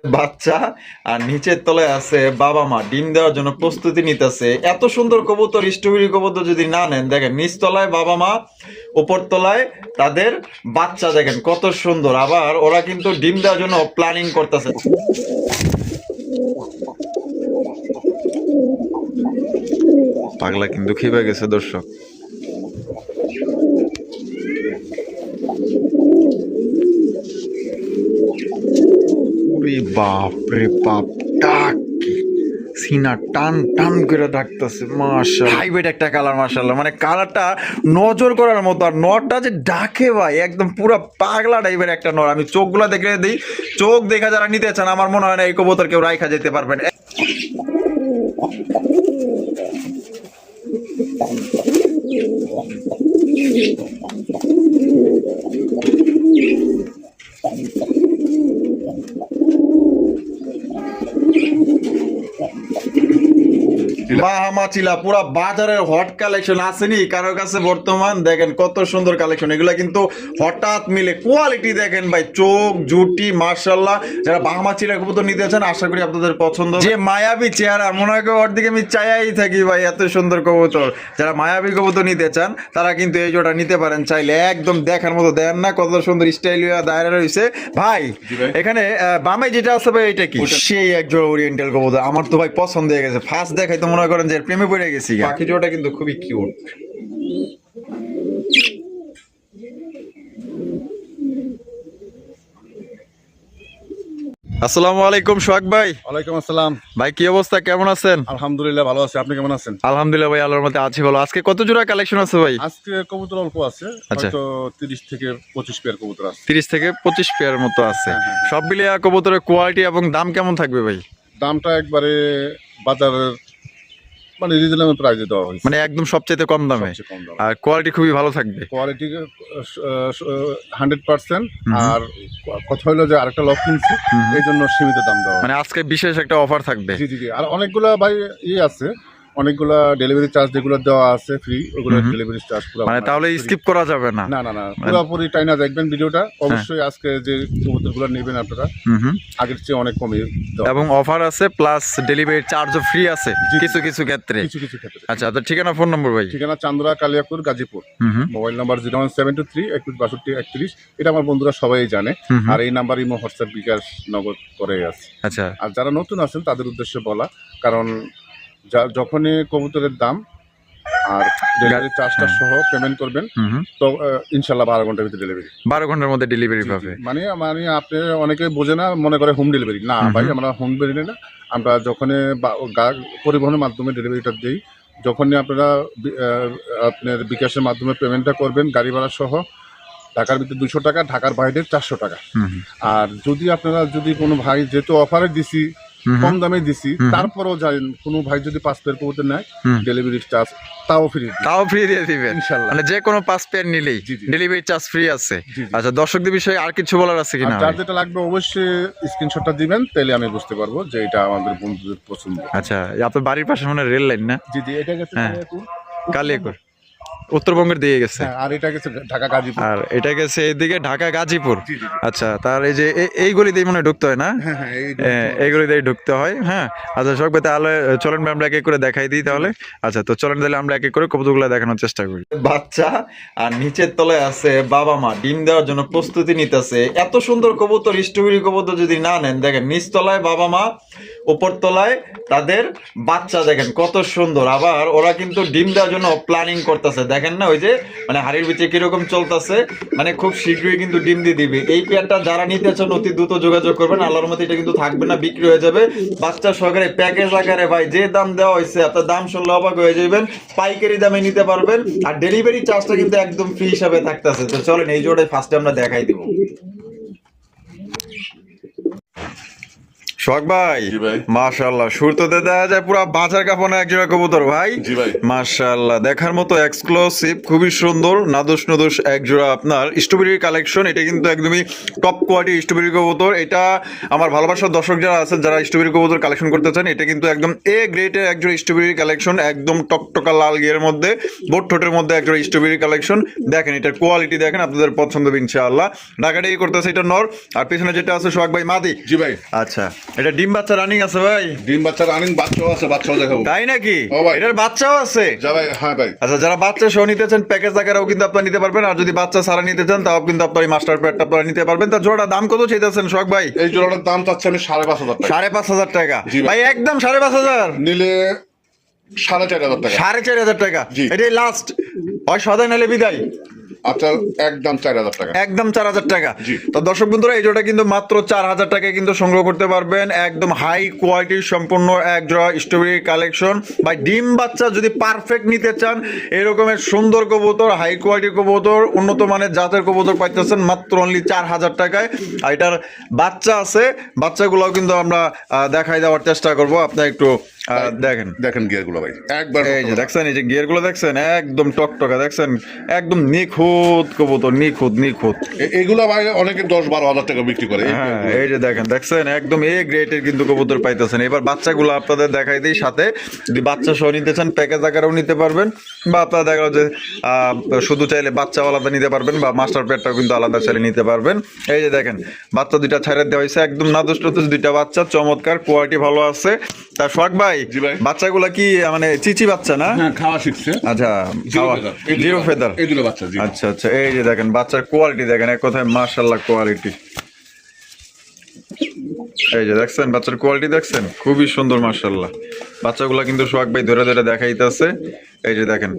বাচ্চা আর নিচের তলায় আছে বাবা মা ডিম দেওয়ার জন্য প্রস্তুতি নিতেছে। এত সুন্দর কবুতর, স্ট্রবেরি কবুতর যদি না নেন, দেখেন নিচ তলায় বাবা মা, উপর তলায় তাদের বাচ্চা, দেখেন কত সুন্দর। আবার ওরা কিন্তু ডিম দেওয়ার জন্য প্ল্যানিং করতেছে। পাগলা কিন্তু খেপে গেছে দর্শক। বাপ রে বাপ, ডাক সিনা টান টান করে ডাকতেছে। মাশাআল্লাহ, হাইব্রিড একটা কালার। মাশাআল্লাহ, মানে কালারটা নজর করার মতো। আর নরটা যে ডাকে ভাই, একদম পুরো পাগলা টাইপের একটা নর। আমি চোখগুলো দেখে দিই, চোখ দেখা যারা নিতে চান, আমার মনে হয় না এই কবুতর কেউ রাইখা যেতে পারবেন। বাহামাচিলা পুরা বাজারের হট কালেকশন আসেনি কারোর কাছে বর্তমান। দেখেন কত সুন্দর কালেকশন, এগুলা কিন্তু হঠাৎ মিলে। কোয়ালিটি দেখেন ভাই, চোখ জুটি মাশাআল্লাহ। যারা বাহামাচিলা কবুতর নিতে চান, আশা করি আপনাদের পছন্দ। যে মায়াবী চেহারা, মনে হয় ওর দিকে আমি চাইয়াই থাকি ভাই, এত সুন্দর কবুতর। যারা মায়াবী কবুতর নিতে চান তারা কিন্তু এই জোড়া নিতে পারেন চাইলে। একদম দেখার মতো, দেন না কত সুন্দর স্টাইলিয়া দায়রা রয়েছে ভাই। এখানে বামে যেটা আছে ভাই, এটা কি সেই এক জোড়া ওরিয়েন্টাল কবুতর। আমার তো ভাই পছন্দ হয়ে গেছে। ফার্স্ট দেখাই তো মনে করেন যে প্রেমে পড়ে গেছি। পাখি জোড়াটা কিন্তু খুবই কিউট। আসসালামু আলাইকুম সোহাগ ভাই। ওয়ালাইকুম আসসালাম ভাই, কি অবস্থা, কেমন আছেন? আলহামদুলিল্লাহ ভালো আছি, আপনি কেমন আছেন? আলহামদুলিল্লাহ ভাই, আল্লাহর মধ্যে আছি ভালো। আজকে কত জোড়া কালেকশন আছে ভাই? আজকে কবুতর অল্প আছে, আচ্ছা। হয়তো 30 থেকে 25 পেয়ার কবুতর আছে। 30 থেকে 25 পেয়ার মতো আছে। হ্যাঁ। সব মিলিয়ে কবুতরের কোয়ালিটি এবং দাম কেমন থাকবে ভাই? দামটা একবারে বাজারের মানে রিজনেবল প্রাইসে দেওয়া হয়েছে, মানে একদম সবচেয়ে কম দামে। সবচেয়ে কম দাম। আর কোয়ালিটি খুবই ভালো থাকবে। কোয়ালিটি 100%। আর কথা হলো যে আরেকটা লক কিনছি, এই জন্য সীমিত দাম দেওয়া হয়। মানে আজকে বিশেষ একটা অফার থাকবে। জি জি জি। আর অনেকগুলা ভাই আছে, অনেকগুলা ডেলিভারি চার্জ যেগুলো দেওয়া আছে ফ্রি, ওগুলো ডেলিভারি চার্জ পুরো মানে তাহলে স্কিপ করা যাবে না। না না না, পুরোপুরি টাইনা দেখবেন ভিডিওটা। অবশ্যই আজকে যে কবুতরগুলো নেবেন আপনারা আগের চেয়ে অনেক কমে দেওয়া এবং অফার আছে, প্লাস ডেলিভারি চার্জও ফ্রি আছে কিছু কিছু ক্ষেত্রে। কিছু কিছু ক্ষেত্রে। আচ্ছা, তো ঠিকানা ফোন নম্বর ভাই? ঠিকানা চান্দরা কালিয়াপুর গাজীপুর। Mobile number 01723 21 62 31। এটা আমার বন্ধুরা সবাই জানে। আর এই নাম্বার ইমো, হোয়াটসঅ্যাপ, বিকাশ, নগদ করে আছে। আচ্ছা। আর যারা নতুন আছেন তাদের উদ্দেশ্যে বলা, কারণ যখনই কবুতরের দাম আর ডেলিভারি চার্জটা সহ পেমেন্ট করবেন, তো ইনশাল্লাহ 12 ঘন্টার ভিতরে ডেলিভারি। 12 ঘন্টার মধ্যে ডেলিভারি পাবে। মানে মানে আপনি অনেকে বোঝে না, মনে করে হোম ডেলিভারি। না ভাই, আমরা হোম ডেলিভারি না, আমরা যখনই পরিবহনের মাধ্যমে ডেলিভারিটা দিই, যখনই আপনারা আপনার বিকাশের মাধ্যমে পেমেন্টটা করবেন গাড়ি ভাড়া সহ, ঢাকার ভিতরে 200 টাকা, ঢাকার বাইরে 400 টাকা। আর যদি আপনারা কোনো ভাই, যেহেতু অফারে দিছি, কম দামে দিছি, তারপরেও জানেন কোনো ভাই যদি 5 পেয়ার কবুতর নেয়, ডেলিভারি চার্জ তাও ফ্রি দিয়ে দিবেন ইনশাআল্লাহ। মানে যে কোনো 5 পেয়ার নিলেই ডেলিভারি চার্জ ফ্রি আছে। আচ্ছা, দর্শকদের বিষয়ে আর কিছু বলার আছে কিনা? চার্জ যেটা লাগবে অবশ্যই স্ক্রিনশটটা দিবেন, তাহলে আমি বুঝতে পারবো যে এটা আমাদের বন্ধুদের পছন্দ। আচ্ছা, আপনার বাড়ির পাশে মানে রেল লাইন না? জি জি, এটা গেছে কালিয়াকুর, উত্তরবঙ্গের দিকে গেছে। আর এটা গেছে ঢাকা গাজীপুর। আর এটা গেছে এদিকে ঢাকা গাজীপুর। আচ্ছা, তার এই যে এই গলি দিয়ে মনে ঢুকতে হয় না? এই গলি দিয়ে ঢুকতে হয়। হ্যাঁ, আচ্ছা সব তাহলে চলেন আমরা এক এক করে দেখাই দিই তাহলে। আচ্ছা, তো চলেন তাহলে আমরা এক এক করে কবুতরগুলো দেখানোর চেষ্টা করি। বাচ্চা আর নিচের তলায় আছে বাবা মা ডিম দেওয়ার জন্য প্রস্তুতি নিতেছে। এত সুন্দর কবুতর, স্ট্রবেরি কবুতর যদি না নেন, দেখেন নিচ তলায় বাবা মা, উপর তলায় তাদের বাচ্চা, দেখেন কত সুন্দর। আবার ওরা কিন্তু ডিম দেওয়ার জন্য প্ল্যানিং করতেছে, দেখেন না ওই যে মানে হাড়ির ভিতরে কিরকম চলতেছে। মানে খুব শীঘ্রই কিন্তু ডিম দিয়ে দিবে। এই পেয়ারটা যারা নিতে চান অতি দ্রুত যোগাযোগ করবেন। আল্লাহর মতো এটা কিন্তু থাকবে না, বিক্রি হয়ে যাবে। বাচ্চা সহকারে প্যাকেজ আকারে ভাই, যে দাম দেওয়া হয়েছে আপনার দাম শুনলে অবাক হয়ে যাবেন। পাইকারি দামে নিতে পারবেন। আর ডেলিভারি চার্জটা কিন্তু একদম ফ্রি হিসাবে থাকতেছে। তো চলেন এই জোড়ায় ফার্স্টে আমরা দেখাই দিব। সোহাগ ভাই, মাশাআল্লাহ, শুরুতে দেখা যায় পুরো বাজার কাঁপানো একজোড়া কবুতর ভাই। মাশাআল্লাহ, দেখার মতো এক্সক্লুসিভ, খুবই সুন্দর, নাদুস নদুস একজোড়া আপনার স্ট্রবেরির কালেকশন। এটা কিন্তু একদমই টপ কোয়ালিটি স্ট্রবেরি কবুতর। এটা আমার ভালোবাসার দর্শক যারা আছেন, যারা স্ট্রবেরি কবুতর কালেকশন করতে চান, এটা কিন্তু একদম এ গ্রেডের একজন স্ট্রবেরি কালেকশন, একদম টকটকা লাল গিয়ের মধ্যে, বোট ঠোঁটের মধ্যে একজন স্ট্রবেরি কালেকশন। দেখেন এটার কোয়ালিটি দেখেন, আপনাদের পছন্দ হবে ইনশাআল্লাহ। ঢাকাটাই করতেছে এটা নর, আর পিছনে যেটা আছে সোহাগ ভাই মাদি। জি ভাই। আচ্ছা, এটা ডিম বাচ্চা রানিং আছে ভাই? ডিম বাচ্চা রানিং, বাচ্চাও আছে, বাচ্চাও দেখাবো। তাই নাকি? ও ভাই। এটার বাচ্চাও আছে? যা ভাই, হ্যাঁ ভাই। আচ্ছা, যারা বাচ্চা সহ নিতে চান প্যাকেজ আকারেও কিন্তু আপনারা নিতে পারবেন, আর যদি বাচ্চা ছাড়া নিতে চান তাও কিন্তু আপনার মাস্টার প্যাডটা আপনারা নিতে পারবেন। তার জোড়া দাম কত চাইতেছেন সোহাগ ভাই? এই জোড়াটার দাম চাচ্ছি আমি 5,500 টাকা। 5,500 টাকা জি ভাই। ভাই, একদম 5,500 নিলে 4,500 টাকা। 4,500 টাকা জি। এটাই লাস্ট, হয় সদাই নালে বিদায়। আচ্ছা, একদম 4,000 টাকা। একদম 4,000 টাকা। জি। তো দর্শক বন্ধুরা, এই জোড়া কিন্তু মাত্র 4,000 টাকায় কিন্তু সংগ্রহ করতে পারবেন। একদম হাই কোয়ালিটির সম্পূর্ণ এক জোড়া স্ট্রবেরি কালেকশন। ভাই ডিম বাচ্চা যদি পারফেক্ট নিতে চান, এরকমের সুন্দর কবুতর, হাই কোয়ালিটির কবুতর, উন্নত মানের জাতের কবুতর পাইতেছেন মাত্র অনলি 4,000 টাকায়। আর এটার বাচ্চা আছে, বাচ্চাগুলোও কিন্তু আমরা দেখাই দেওয়ার চেষ্টা করব। আপনি একটু দেখেন দেখেন গিয়ারগুলো ভাই, একবার এই যে দেখছেন, এই যে গিয়ারগুলো দেখছেন, একদম টকটকা দেখছেন, একদম নিখুঁত কবুতর, নিখুঁত নিখুঁত। এগুলো ভাই অনেকে 10-12 হাজার টাকা বিক্রি করে। হ্যাঁ, এই যে দেখেন দেখছেন, একদম এ গ্রেডের কিন্তু কবুতর পাইতেছেন। এবার বাচ্চাগুলো আপনাদের দেখাই দিই, সাথে যদি বাচ্চা সহ নিতে চান প্যাকেজ আকারেও নিতে পারবেন, বা আপনারা দেখা যে শুধু চাইলে বাচ্চা আলাদা নিতে পারবেন, বা মাস্টার প্যাডটাও কিন্তু আলাদা চাইলে নিতে পারবেন। এই যে দেখেন বাচ্চা দুইটা ছাড়া দেওয়া হয়েছে, একদম নাদুস টাদুস দুইটা বাচ্চা, চমৎকার কোয়ালিটি ভালো আছে। তার সোহাগ ভাই, জি ভাই। বাচ্চাগুলা কি মানে চিচি বাচ্চা না? হ্যাঁ, খাওয়া শিখছে। আচ্ছা, জিরো ফেদার। এগুলো বাচ্চা। জি। আচ্ছা আচ্ছা, এই যে দেখেন বাচ্চার কোয়ালিটি দেখেন, এক কথায় মাশাআল্লাহ কোয়ালিটি। এই যে দেখছেন বাচ্চার কোয়ালিটি দেখছেন, খুবই সুন্দর মাশাআল্লাহ। বাচ্চাগুলা কিন্তু সোহাগ ভাই ধরে ধরে দেখাইতেছে। এই যে দেখেন,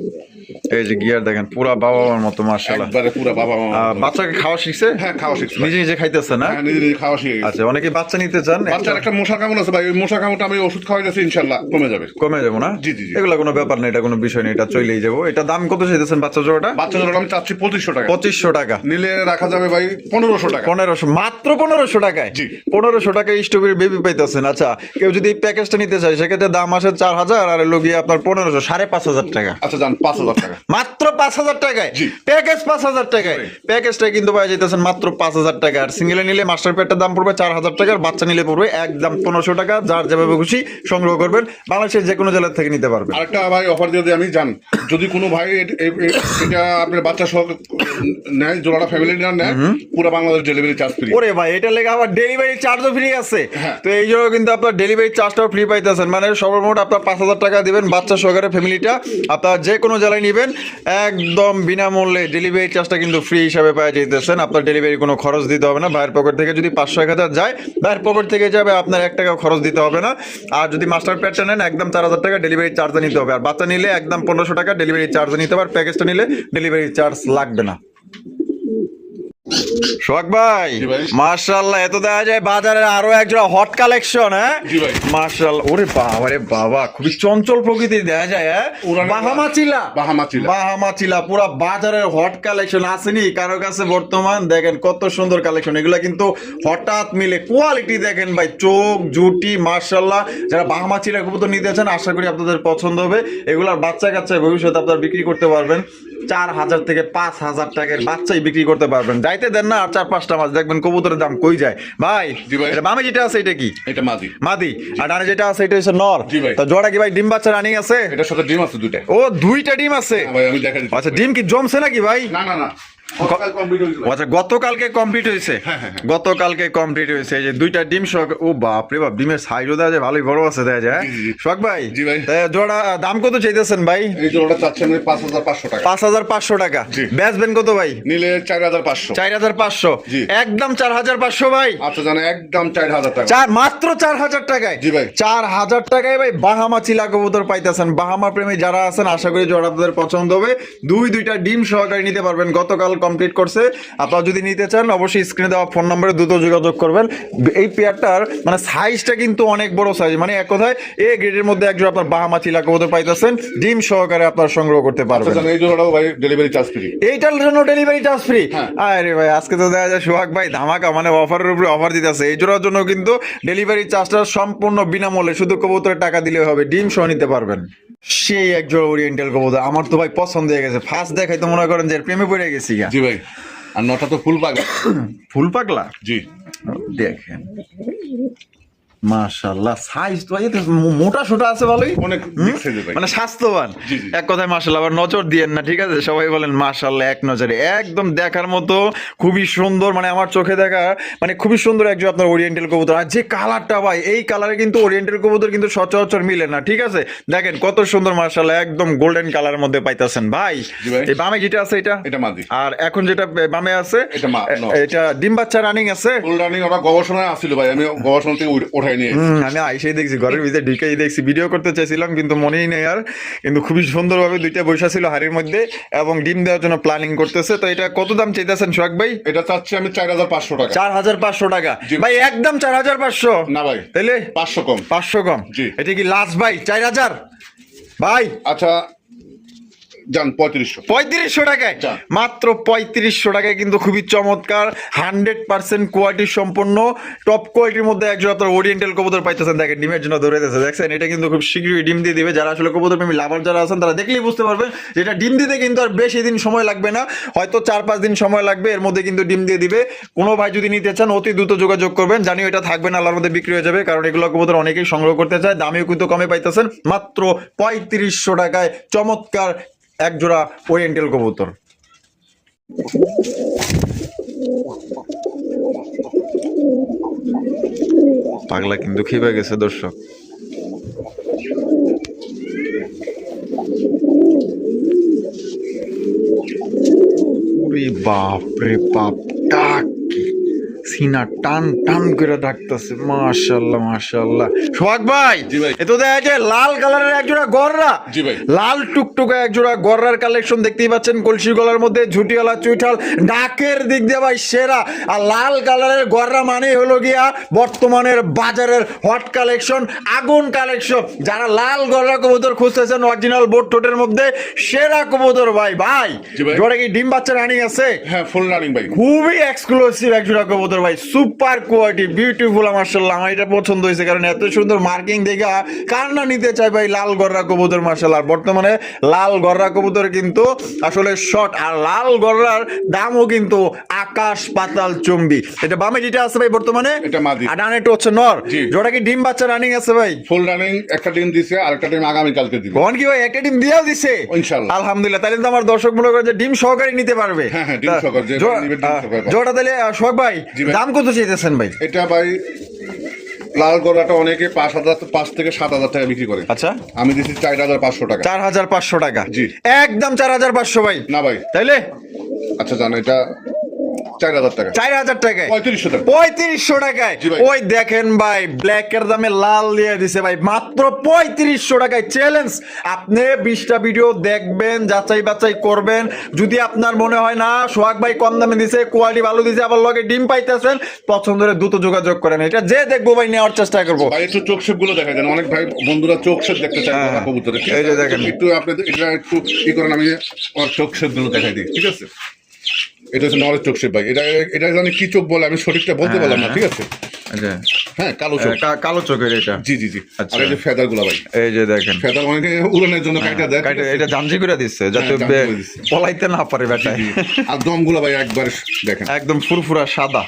এই যে গিয়ার দেখেন, পুরা বাবা মার মতো মাশাআল্লাহ। একবারে পুরো বাবা মা। বাচ্চাকে খাওয়া শিখছে? হ্যাঁ, খাওয়া শিখছে। নিজে নিজে খাইতেছে না? হ্যাঁ, নিজে নিজে খাওয়া শিখে গেছে। আচ্ছা, অনেকে বাচ্চা নিতে চান, বাচ্চার একটা মশা কামড় আছে ভাই, ওই মশা কামড়টা আমি ওষুধ খাওয়াই যাচ্ছি, ইনশাল্লাহ কমে যাবে। কমে যাবো না? জি, জি, জি। এগুলা কোনো ব্যাপার না, এটা কোনো বিষয় নেই, এটা চলেই যাবো। এটা দাম কত চাইতেছেন বাচ্চা জোড়াটা? বাচ্চা জোড়া আমি চাচ্ছি 2,500 টাকা। 2,500 টাকা নিলে রাখা যাবে ভাই 1,500 টাকা। 1500, মাত্র 1500 টাকায়? জি। 1500 টাকায় স্ট্রবেরি বেবি পাইতেছেন। আচ্ছা, কেউ যদি এই প্যাকেজটা নিতে চায় সেক্ষেত্রে দাম আসে 4,000, আর এলো গিয়ে আপনার 1500, 5,500 টাকা। আচ্ছা, যান 5,000 টাকা। মাত্র 5,000 টাকায় জি। প্যাকেজ, 5,000 টাকায় প্যাকেজটা কিন্তু পাওয়া যেতেছেন মাত্র 5,000 টাকা। আর সিঙ্গেলে নিলে মাস্টার প্যাডটার দাম পড়বে 4,000 টাকা, আর বাচ্চা নিলে পড়বে একদম 1500 টাকা। যার যেভাবে খুশি সংগ্রহ করবেন, বাংলাদেশের যে কোনো জেলা থেকে নিতে পারবেন। আরেকটা ভাই অফার দিয়ে দিই আমি, জান যদি কোনো ভাই এটা আপনার বাচ্চা সহ নেয়, জোড়াটা ফ্যামিলি না নেয়, পুরো বাংলাদেশ ডেলিভারি চার্জ ফ্রি। ওরে ভাই, এটা লেগে আবার ডেলিভারি চার্জও ফ্রি আছে। হ্যাঁ। তো এই জন্য কিন্তু আপনার ডেলিভারি চার্জটাও ফ্রি পাইতেছেন। মানে সর্বমোট আপনার 5,000 টাকা দিবেন বাচ্চা সহকারে ফ্যামিলিটা, আপনার যে কোনো জেলায় নেবেন একদম বিনামূল্যে ডেলিভারি চার্জটা কিন্তু ফ্রি হিসাবে পাওয়া যেতেছেন। আপনার ডেলিভারি কোনো খরচ দিতে হবে না। ভাইয়ের পকেট থেকে যদি 500-1000 যায়, ভাইয়ের পকেট থেকে যাবে, আপনার 1 টাকা খরচ দিতে হবে না। আর যদি মাস্টার প্যাডটা নেন একদম 4,000 টাকা ডেলিভারি চার্জে নিতে হবে। আর বাচ্চা নিলে একদম 1500 টাকা ডেলিভারি চার্জে নিতে হবে। আর প্যাকেজটা নিলে ডেলিভারি চার্জ লাগবে না। সোহাগ ভাই, জি ভাই। মাশাআল্লাহ, এত দেখা যায় বাজারের আরো একজোড়া হট কালেকশন। হ্যাঁ জি ভাই। মাশাআল্লাহ, ওরে বাবা রে বাবা, খুবই চঞ্চল প্রকৃতির দেখা যায়। হ্যাঁ, বাহামা চিলা। বাহামা চিলা পুরা বাজারের হট কালেকশন আসেনি কারো কাছে বর্তমান। দেখেন কত সুন্দর কালেকশন, এগুলা কিন্তু হঠাৎ মিলে কোয়ালিটি দেখেন ভাই, চোখ জুটি মাশাআল্লাহ। যারা বাহামা চিলা কবুতর নিতে চান আশা করি আপনাদের পছন্দ হবে। এগুলার বাচ্চা কাচ্চা ভবিষ্যতে আপনারা বিক্রি করতে পারবেন 4,000 থেকে 5,000 টাকার বাচ্চাই বিক্রি করতে পারবেন। যাইতে দেন না আর 4-5টা মাস, দেখবেন কবুতরের দাম কই যায়। ভাই, জি ভাই। এটা বামে যেটা আছে এটা কি? এটা মাদি। মাদি। আর ডানে যেটা আছে এটা হচ্ছে নর। জি ভাই। তো জোড়া কি ভাই ডিম বাচ্চা রানিং আছে? এটার সাথে ডিম আছে 2টা। ও, 2টা ডিম আছে? হ্যাঁ ভাই, আমি দেখা দিচ্ছি। আচ্ছা, ডিম কি জমছে নাকি ভাই? না না না, গতকাল কমপ্লিট হয়েছে ভাই। আচ্ছা, গতকালকে কমপ্লিট হয়েছে? হ্যাঁ, হ্যাঁ, হ্যাঁ। গতকালকে কমপ্লিট হয়েছে। এই যে 2টা ডিম শখ, ও বাপ রে বাপ, ডিমের সাইজও দেওয়া যায়, ভালোই বড় আছে দেওয়া যায়। জি, জি, জি। শখ ভাই, জি ভাই। জোড়া দাম কত চাইতেছেন ভাই? এই জোড়াটা চাচ্ছি আমি 5,500 টাকা। 5,500 টাকা। জি। বেচবেন কত ভাই? নিলে 4,500। 4,500? জি। একদম 4,500 ভাই। আচ্ছা, জান একদম 4,000 টাকা। মাত্র 4,000 টাকায়? জি ভাই। 4,000 টাকায় ভাই বাহামা চিলা কবুতর পাইতেছেন। বাহামা প্রেমী যারা আছেন আশা করি জোড়া আপনাদের পছন্দ হবে। 2টা ডিম সহকারে নিতে পারবেন, গতকাল কমপ্লিট করছে। আপনারা যদি নিতে চান অবশ্যই স্ক্রিনে দেওয়া ফোন নম্বরে দ্রুত যোগাযোগ করবেন। এই পেয়ারটার মানে সাইজটা কিন্তু অনেক বড় সাইজ, মানে এক কথায় এ গ্রেডের মধ্যে একজন আপনার বাহামা চিলা কবুতর পাইতেছেন, ডিম সহকারে আপনার সংগ্রহ করতে পারবেন। আচ্ছা, জান এই জোড়াটাও ভাই ডেলিভারি চার্জ ফ্রি। এইটার জন্য ডেলিভারি চার্জ ফ্রি? হ্যাঁ। আরে ভাই, আজকে তো দেখা যায় সোহাগ ভাই ধামাকা, মানে অফারের উপরে অফার দিতেছে। এই জোড়ার জন্য কিন্তু ডেলিভারি চার্জটা সম্পূর্ণ বিনামূল্যে, শুধু কবুতরের টাকা দিলে হবে, ডিম সহ নিতে পারবেন। সেই একজোড়া ওরিয়েন্টাল কবুতর আমার তো ভাই পছন্দ হয়ে গেছে। ফার্স্ট দেখাই তো মনে করেন যে এর প্রেমে পড়ে গেছি। জি ভাই। আর নটা তো ফুল পাগলা। ফুল পাগলা, জি দেখেন মাশাআল্লাহ, সাইজ তো এই তো মোটা সোটা আছে ভালোই, অনেক big size এর ভাই। মানে স্বাস্থ্যবান। জি, জি। এক কথায় মাশাআল্লাহ, আবার নজর দিয়েন না, ঠিক আছে? সবাই বলেন মাশাআল্লাহ এক নজরে, একদম দেখার মতো, খুবই সুন্দর, মানে আমার চোখে দেখা মানে খুবই সুন্দর একজন আপনার ওরিয়েন্টাল কবুতর। আর যে কালারটা ভাই, এই কালারে কিন্তু ওরিয়েন্টাল কবুতর কিন্তু সচরাচর মিলে না, ঠিক আছে? দেখেন কত সুন্দর মাশাআল্লাহ, একদম গোল্ডেন কালারের মধ্যে পাইতাছেন ভাই। জি ভাই। এই বামে যেটা আছে এটা মাদি। আর এখন যেটা বামে আছে এটা নর। এটা ডিম বাচ্চা রানিং আছে। ফুল রানিং, ওরা গবেষণায় আসছিল ভাই, আমি গবেষণা থেকে উঠাই নিয়ে এসেছি। আমি আইসেই দেখছি, ঘরের ভিতরে ঢুকেই দেখছি, ভিডিও করতে চাইছিলাম কিন্তু মনেই নেই আর, কিন্তু খুবই সুন্দরভাবে দুইটা বৈশা ছিল হাড়ির মধ্যে এবং ডিম দেওয়ার জন্য প্ল্যানিং করতেছে। তো এটা কত দাম চাইতেছেন সোহাগ ভাই? এটা চাচ্ছি আমি 4,500 টাকা। 4,500 টাকা জি। ভাই, একদম 4,500? না ভাই, তাইলে 500 কম। 500 কম। জি। এটা কি লাস্ট ভাই? 4,000 ভাই? আচ্ছা যান 3500। 3500 টাকায়, যা। মাত্র 3500 টাকায় কিন্তু খুবই চমৎকার 100% কোয়ালিটি সম্পন্ন টপ কোয়ালিটির মধ্যে একজন আপনার ওরিয়েন্টাল কবুতর পাইতেছেন। দেখেন ডিমের জন্য ধরে দিয়েছে, দেখছেন? এটা কিন্তু খুব শীঘ্রই ডিম দিয়ে দিবে। যারা আসলে কবুতর প্রেমী লাভার যারা আছেন তারা দেখলেই বুঝতে পারবেন যেটা ডিম দিতে কিন্তু আর বেশি দিন সময় লাগবে না, হয়তো 4-5 দিন সময় লাগবে, এর মধ্যে কিন্তু ডিম দিয়ে দিবে। কোনো ভাই যদি নিতে চান অতি দ্রুত যোগাযোগ করবেন, জানিও এটা থাকবে না, আল্লাহর মধ্যে বিক্রি হয়ে যাবে, কারণ এগুলো কবুতর অনেকেই সংগ্রহ করতে চায়। দামেও কিন্তু কমে পাইতেছেন, মাত্র 3500 টাকায় চমৎকার এক জোড়া ওরিয়েন্টাল কবুতর। পাগলা কিন্তু খেপে গেছে দর্শক। ওরে বাপ রে বাপ, ডাক সিনা টান টান করে ডাকতেছে, মাশাআল্লাহ মাশাআল্লাহ। সোহাগ ভাই, জি ভাই। এ তো দেখা যায় লাল কালারের এক জোড়া গররা। জি ভাই। লাল টুকটুকা এক জোড়া গররার কালেকশন দেখতেই পাচ্ছেন, কলসি গলার মধ্যে ঝুটিওয়ালা চুইঠাল, ডাকের দিক দিয়ে ভাই সেরা। আর লাল কালারের গররা মানে হলো গিয়া বর্তমানের বাজারের হট কালেকশন, আগুন কালেকশন। যারা লাল গররা কবুতর খুঁজতেছেন অরিজিনাল বোট টোটের মধ্যে, সেরা কবুতর ভাই। ভাই জি ভাই। জোড়া কি ডিম বাচ্চা রানিং আছে? হ্যাঁ ফুল রানিং ভাই। খুবই এক্সক্লুসিভ এক জোড়া কবুতর ভাই, সুপার কোয়ালিটি, বিউটিফুল। মাশাআল্লাহ, আমার এটা পছন্দ হয়েছে, কারণ এত সুন্দর মার্কিং দেখা কার না নিতে চাই ভাই লাল গররা কবুতর। মাশাআল্লাহ, বর্তমানে লাল গররা কবুতর কিন্তু আসলে শর্ট, আর লাল গররার দামও কিন্তু আকাশ পাতাল চুম্বি। এটা বামে যেটা আছে ভাই বর্তমানে, এটা মাদি। আর ডানেটা হচ্ছে নর। জি। জোড়া কি ডিম বাচ্চা রানিং আছে ভাই? ফুল রানিং, একটা ডিম দিছে আর একটা ডিম আগামী কালকে দিবে। কোন কি ভাই, একটা ডিম দিয়েও দিছে? ইনশাআল্লাহ। আলহামদুলিল্লাহ, তাহলে তো আমার দর্শক মনে করে যে ডিম সহকারে নিতে পারবে। হ্যাঁ, হ্যাঁ, ডিম সহকারে, যে নিবে ডিম সহকারে। জোড়া তাহলে সোহাগ ভাই জি ভাই। দাম কত চাইতেছেন ভাই? এটা ভাই লাল গড়াটা অনেকে 5 থেকে 7,000 টাকা বিক্রি করে। আচ্ছা, আমি দিচ্ছি 4,500 টাকা। 4,500 টাকা। জি। একদম 4,500 ভাই। না ভাই, তাইলে আচ্ছা জানো এটা 4,000 টাকা। 4,000 টাকায়, 3500 টাকা। 3500 টাকায়। জি ভাই। ওই দেখেন ভাই, ব্ল্যাকের দামে লাল দিয়ে দিছে ভাই, মাত্র 3500 টাকায়। চ্যালেঞ্জ, আপনি 20টা ভিডিও দেখবেন, যাচাই বাছাই করবেন, যদি আপনার মনে হয় না সোহাগ ভাই কম দামে দিছে, কোয়ালিটি ভালো দিছে, আবার লগে ডিম পাইতেছেন, পছন্দ হলে দ্রুত যোগাযোগ করেন। এটা যে দেখবো ভাই নেওয়ার চেষ্টা করবো। ভাই একটু চোখ শেপ গুলো দেখা যায়, অনেক ভাই বন্ধুরা চোখ শেপ দেখতে চায় হ্যাঁ, গলা কবুতরে। ঠিক এই যে আছে? দেখেন। একটু আপনাদের এটা একটু ই করেন, আমি ওর চোখ শেপ গুলো দেখাই দিই। ঠিক আছে, এটা হচ্ছে নরের চোখ শেপ ভাই। এটা জানি কি চোখ বলে, আমি সঠিকটা বলতে পারলাম না। ঠিক আছে, আচ্ছা, হ্যাঁ কালো চোখ। কালো চোখের এটা। জি জি জি। আচ্ছা। আর এই যে ফেদার গুলা ভাই, এই যে দেখেন, ফেদার অনেকে উড়ানের জন্য কাটা দেয়। ঠিক আছে? এটা জামজি করে দিচ্ছে যাতে হ্যাঁ, জামজি করে দিচ্ছে। পলাইতে না পারে জি, বেটায়। জি। আর দম গুলা ভাই একবার দেখেন, একদম ফুরফুরা সাদা।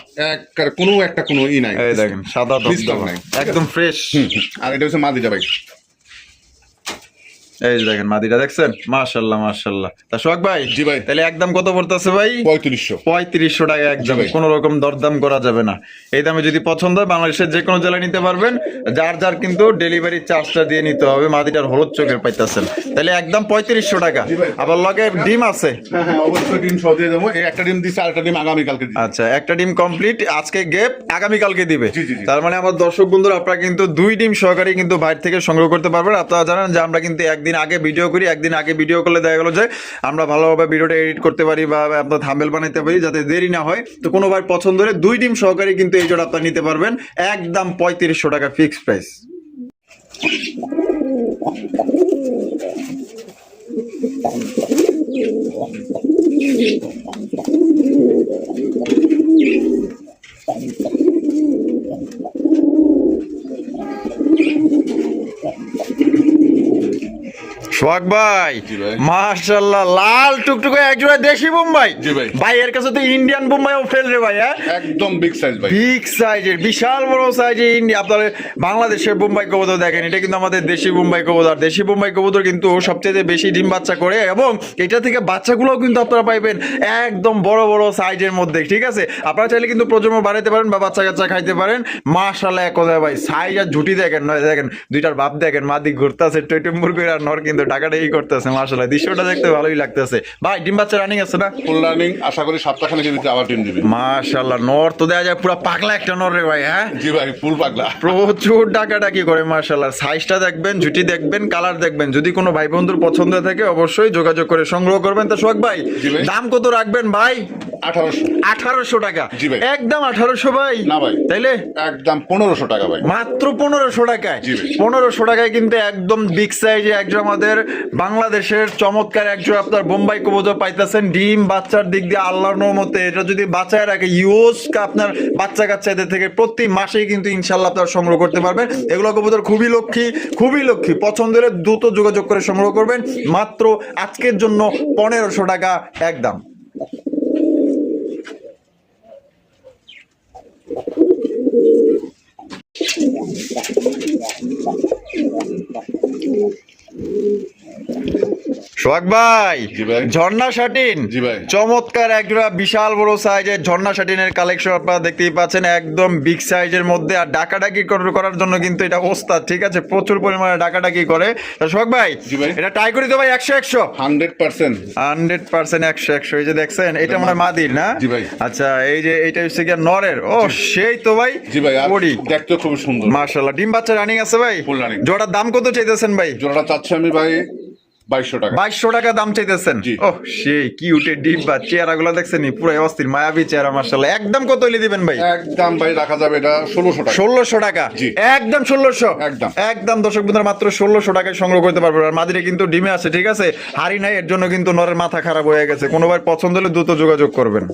কোনো একটা কোনো ই নাই। এই দেখেন সাদা ডিস্টার্ব দম নাই। একদম ফ্রেশ। আর এটা হচ্ছে মাদিটা ভাই। এই যে দেখেন মাদিটা দেখছেন, মাশাআল্লাহ মাশাআল্লাহ। তা সোহাগ ভাই, জি ভাই। তাহলে একদম কত পড়তেছে ভাই? 3500। 3500 টাকা একদম, জি ভাই। কোনো রকম দরদাম করা যাবে না। এই দামে যদি পছন্দ হয় বাংলাদেশের যে কোনো জেলায় নিতে পারবেন, যার যার কিন্তু ডেলিভারি চার্জটা দিয়ে নিতে হবে। মাদিটার হলুদ চোখের পাইতেছেন, তাহলে একদম 3500 টাকা। জি ভাই। আবার লগে ডিম আছে। হ্যাঁ হ্যাঁ, অবশ্যই ডিম সহ দিয়ে দেবো। এই একটা ডিম দিচ্ছে, আর একটা ডিম আগামী কালকে দিবে। আচ্ছা, একটা ডিম কমপ্লিট, আজকে গেপ, আগামী কালকে দিবে। জি, জি, জি। তার মানে আমার দর্শক বন্ধুরা, আপনারা কিন্তু 2 ডিম সহকারে কিন্তু বাইরে থেকে সংগ্রহ করতে পারবেন। আপনারা জানেন যে আমরা কিন্তু একদিন আগে ভিডিও করি, একদিন আগে ভিডিও করলে দেখা গেল যে আমরা ভালোভাবে ভিডিওটা এডিট করতে পারি বা আপনার থাম্বনেল বানাইতে পারি, যাতে দেরি না হয়। তো কোনো ভাই পছন্দ হলে 2 ডিম সহকারে কিন্তু এই জোড়া আপনারা নিতে পারবেন, একদম 3500 টাকা ফিক্সড প্রাইস। সোহাগ ভাই জি ভাই। মাশাআল্লাহ লাল টুকটুকে একজোড়া দেশি বোম্বাই। জি ভাই। ভাই এর কাছে তো ইন্ডিয়ান বোম্বাইও ফেল রে ভাই। হ্যাঁ একদম বিগ সাইজ ভাই। বিগ সাইজের বিশাল বড় সাইজের ইন্ডিয়া আপনার বাংলাদেশের বোম্বাই কবুতর দেখেন, এটা কিন্তু আমাদের দেশি বোম্বাই কবুতর। দেশি বোম্বাই কবুতর কিন্তু সবচেয়ে বেশি ডিম বাচ্চা করে এবং এটা থেকে বাচ্চাগুলোও কিন্তু আপনারা পাইবেন একদম বড় বড় সাইজের মধ্যে। ঠিক আছে, আপনারা চাইলে কিন্তু প্রজন্ম বাড়াইতে পারেন বা বাচ্চা কাচ্চা খাইতে পারেন। মাশাআল্লাহ এক কথায় ভাই সাইজ আর ঝুটি দেখেন, নয় দেখেন দুইটার বাপ দেখেন, মাদি ঘুরতেছে টইটুম্বুর করে আর নর কিন্তু টাকাটা এই করতেছে। মাশাআল্লাহ দৃশ্যটা দেখতে ভালোই লাগতেছে। ভাই ডিম বাচ্চা রানিং আছে না? ফুল রানিং, আশা করি সপ্তাহখানেকের ভিতরে আবার ডিম দিবে। মাশাআল্লাহ নর তো দেখা যায় পুরো পাগলা একটা নর রে ভাই। হ্যাঁ জি ভাই, ফুল পাগলা। প্রচুর ডাকাডাকি করে। মাশাআল্লাহ সাইজটা দেখবেন, ঝুটি দেখবেন, কালার দেখবেন। যদি কোনো ভাই বন্ধুর পছন্দ থাকে অবশ্যই যোগাযোগ করে সংগ্রহ করবেন। তা সোহাগ ভাই জি ভাই। দাম কত রাখবেন ভাই? 1800। 1800 টাকা? জি ভাই। একদম 1800 ভাই? না ভাই, তাইলে একদম 1500 টাকা ভাই। মাত্র 1500 টাকায়? জি ভাই। 1500 টাকায় কিন্তু একদম বিগ সাইজে একজন আমাদের বাংলাদেশের চমৎকার একজন আপনার বোম্বাই কবুতর পাইতেছেন। ডিম বাচ্চার দিক দিয়ে আল্লাহর রহমতে এটা যদি বাচ্চায় রাখে ইউজ আপনার বাচ্চা কাচ্চাদের থেকে প্রতি মাসেই কিন্তু ইনশাল্লাহ আপনারা সংগ্রহ করতে পারবেন। এগুলো কবুতর খুবই লক্ষ্মী, খুবই লক্ষ্মী। পছন্দের দ্রুত যোগাযোগ করে সংগ্রহ করবেন। মাত্র আজকের জন্য 1500 টাকা একদম। সোহাগ ভাই জি ভাই। ঝর্ণা শাটিন জি ভাই। চমৎকার একজোড়া বিশাল বড় সাইজের ঝর্ণা শাটিনের কালেকশন আপনারা দেখতেই পাচ্ছেন, একদম বিগ সাইজের মধ্যে। আর ডাকাডাকি করার জন্য কিন্তু এটা ওস্তাদ। ঠিক আছে, প্রচুর পরিমাণে ডাকাডাকি করে। তা সোহাগ ভাই জি ভাই। এটা ট্রাই করি তো ভাই 100 100%। 100% 100 এই যে দেখছেন এটা মনে হয় মাদির না? জি ভাই। আচ্ছা এই যে এইটা হচ্ছে কি নরের? ও সেই তো ভাই। জি ভাই, আর বডি দেখতে খুব সুন্দর। মাশাআল্লাহ। ডিম বাচ্চা রানিং আছে ভাই? Full running. জোড়ার দাম কত চাইতেছেন ভাই? জোড়াটা চাচ্ছি আমি ভাই 2200 টাকা। 2200 টাকা দাম চাইতেছেন? জি। ও সেই কিউটের ডিব্বা, চেহারা গুলো দেখছেন নি পুরো অস্থির মায়াবী চেহারা। মাশাআল্লাহ। একদম কত হইলে দিবেন ভাই? একদম ভাই রাখা যাবে এটা 1600 টাকা। 1600 টাকা? জি। একদম 1600? একদম। একদম দর্শক বন্ধুরা মাত্র 1600 টাকায় সংগ্রহ করতে পারবেন। আর মাদিরে কিন্তু ডিমে আছে। ঠিক আছে, হাড়ি নাই, এর জন্য কিন্তু নরের মাথা খারাপ হয়ে গেছে। কোনো ভাই পছন্দ হলে দ্রুত যোগাযোগ করবেন।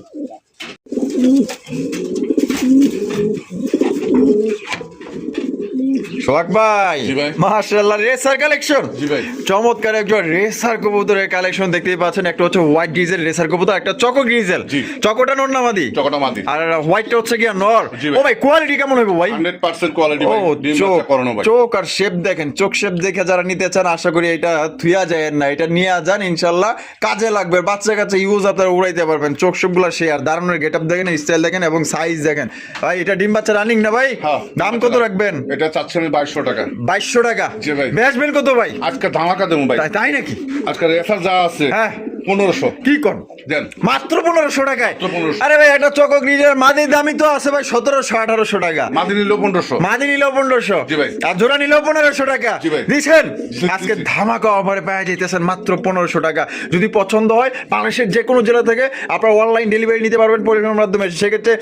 সোহাগ ভাই জি ভাই। মাশাআল্লাহ রেসার কালেকশন। জি ভাই। চমৎকার একজন রেসার কবুতরের কালেকশন দেখতেই পাচ্ছেন। একটা হচ্ছে হোয়াইট গ্রিজেল রেসার কবুতর, একটা চকো গ্রিজেল। জি। চকোটা নর না মাদি? চকটা মাদি। আর হোয়াইটটা হচ্ছে কি নর? জি ভাই। ও ভাই কোয়ালিটি কেমন হবে ভাই? 100% কোয়ালিটি ও ভাই। ডিম চোখ, বাচ্চা করানো ভাই। চোখ আর শেপ দেখেন। চোখ শেপ দেখে যারা নিতে চান আশা করি এটা থুয়া যায় না, এটা নিয়ে যান ইনশাল্লাহ কাজে লাগবে। বাচ্চা কাচ্চা ইউজ আপনারা উড়াইতে পারবেন। চোখ সব গুলা সে আর দারুণের গেট আপ দেখেন, স্টাইল দেখেন এবং সাইজ দেখেন। ভাই এটা ডিম বাচ্চা রানিং না ভাই? হ্যাঁ। দাম কত রাখবেন? এটা চাচ্ছি আমি 2200 টাকা। 2200 টাকা? জি ভাই। বেচবেন কত ভাই? আজকে ধামাকা দেবো ভাই। তাই নাকি? আজকে রেফার যা আছে হ্যাঁ 1500 কি কোন? দেন। মাত্র 1500 টাকায়? মাত্র 1500। আরে ভাই একটা চকো গ্রিজের মাদির দামই তো আছে ভাই 1700 1800 টাকা। মাদি নিল 1500। মাদি নিল 1500? জি ভাই। আর জোড়া নিল 1500 টাকা? জি ভাই। দিছেন জি, আজকে জি। ধামাকা অফারে পেয়ে যেতেছেন মাত্র 1500 টাকা। যদি পছন্দ হয় বাংলাদেশের যে কোনো জেলা থেকে আপনারা অনলাইন ডেলিভারি নিতে পারবেন পরিবহনের মাধ্যমে। সেক্ষেত্রে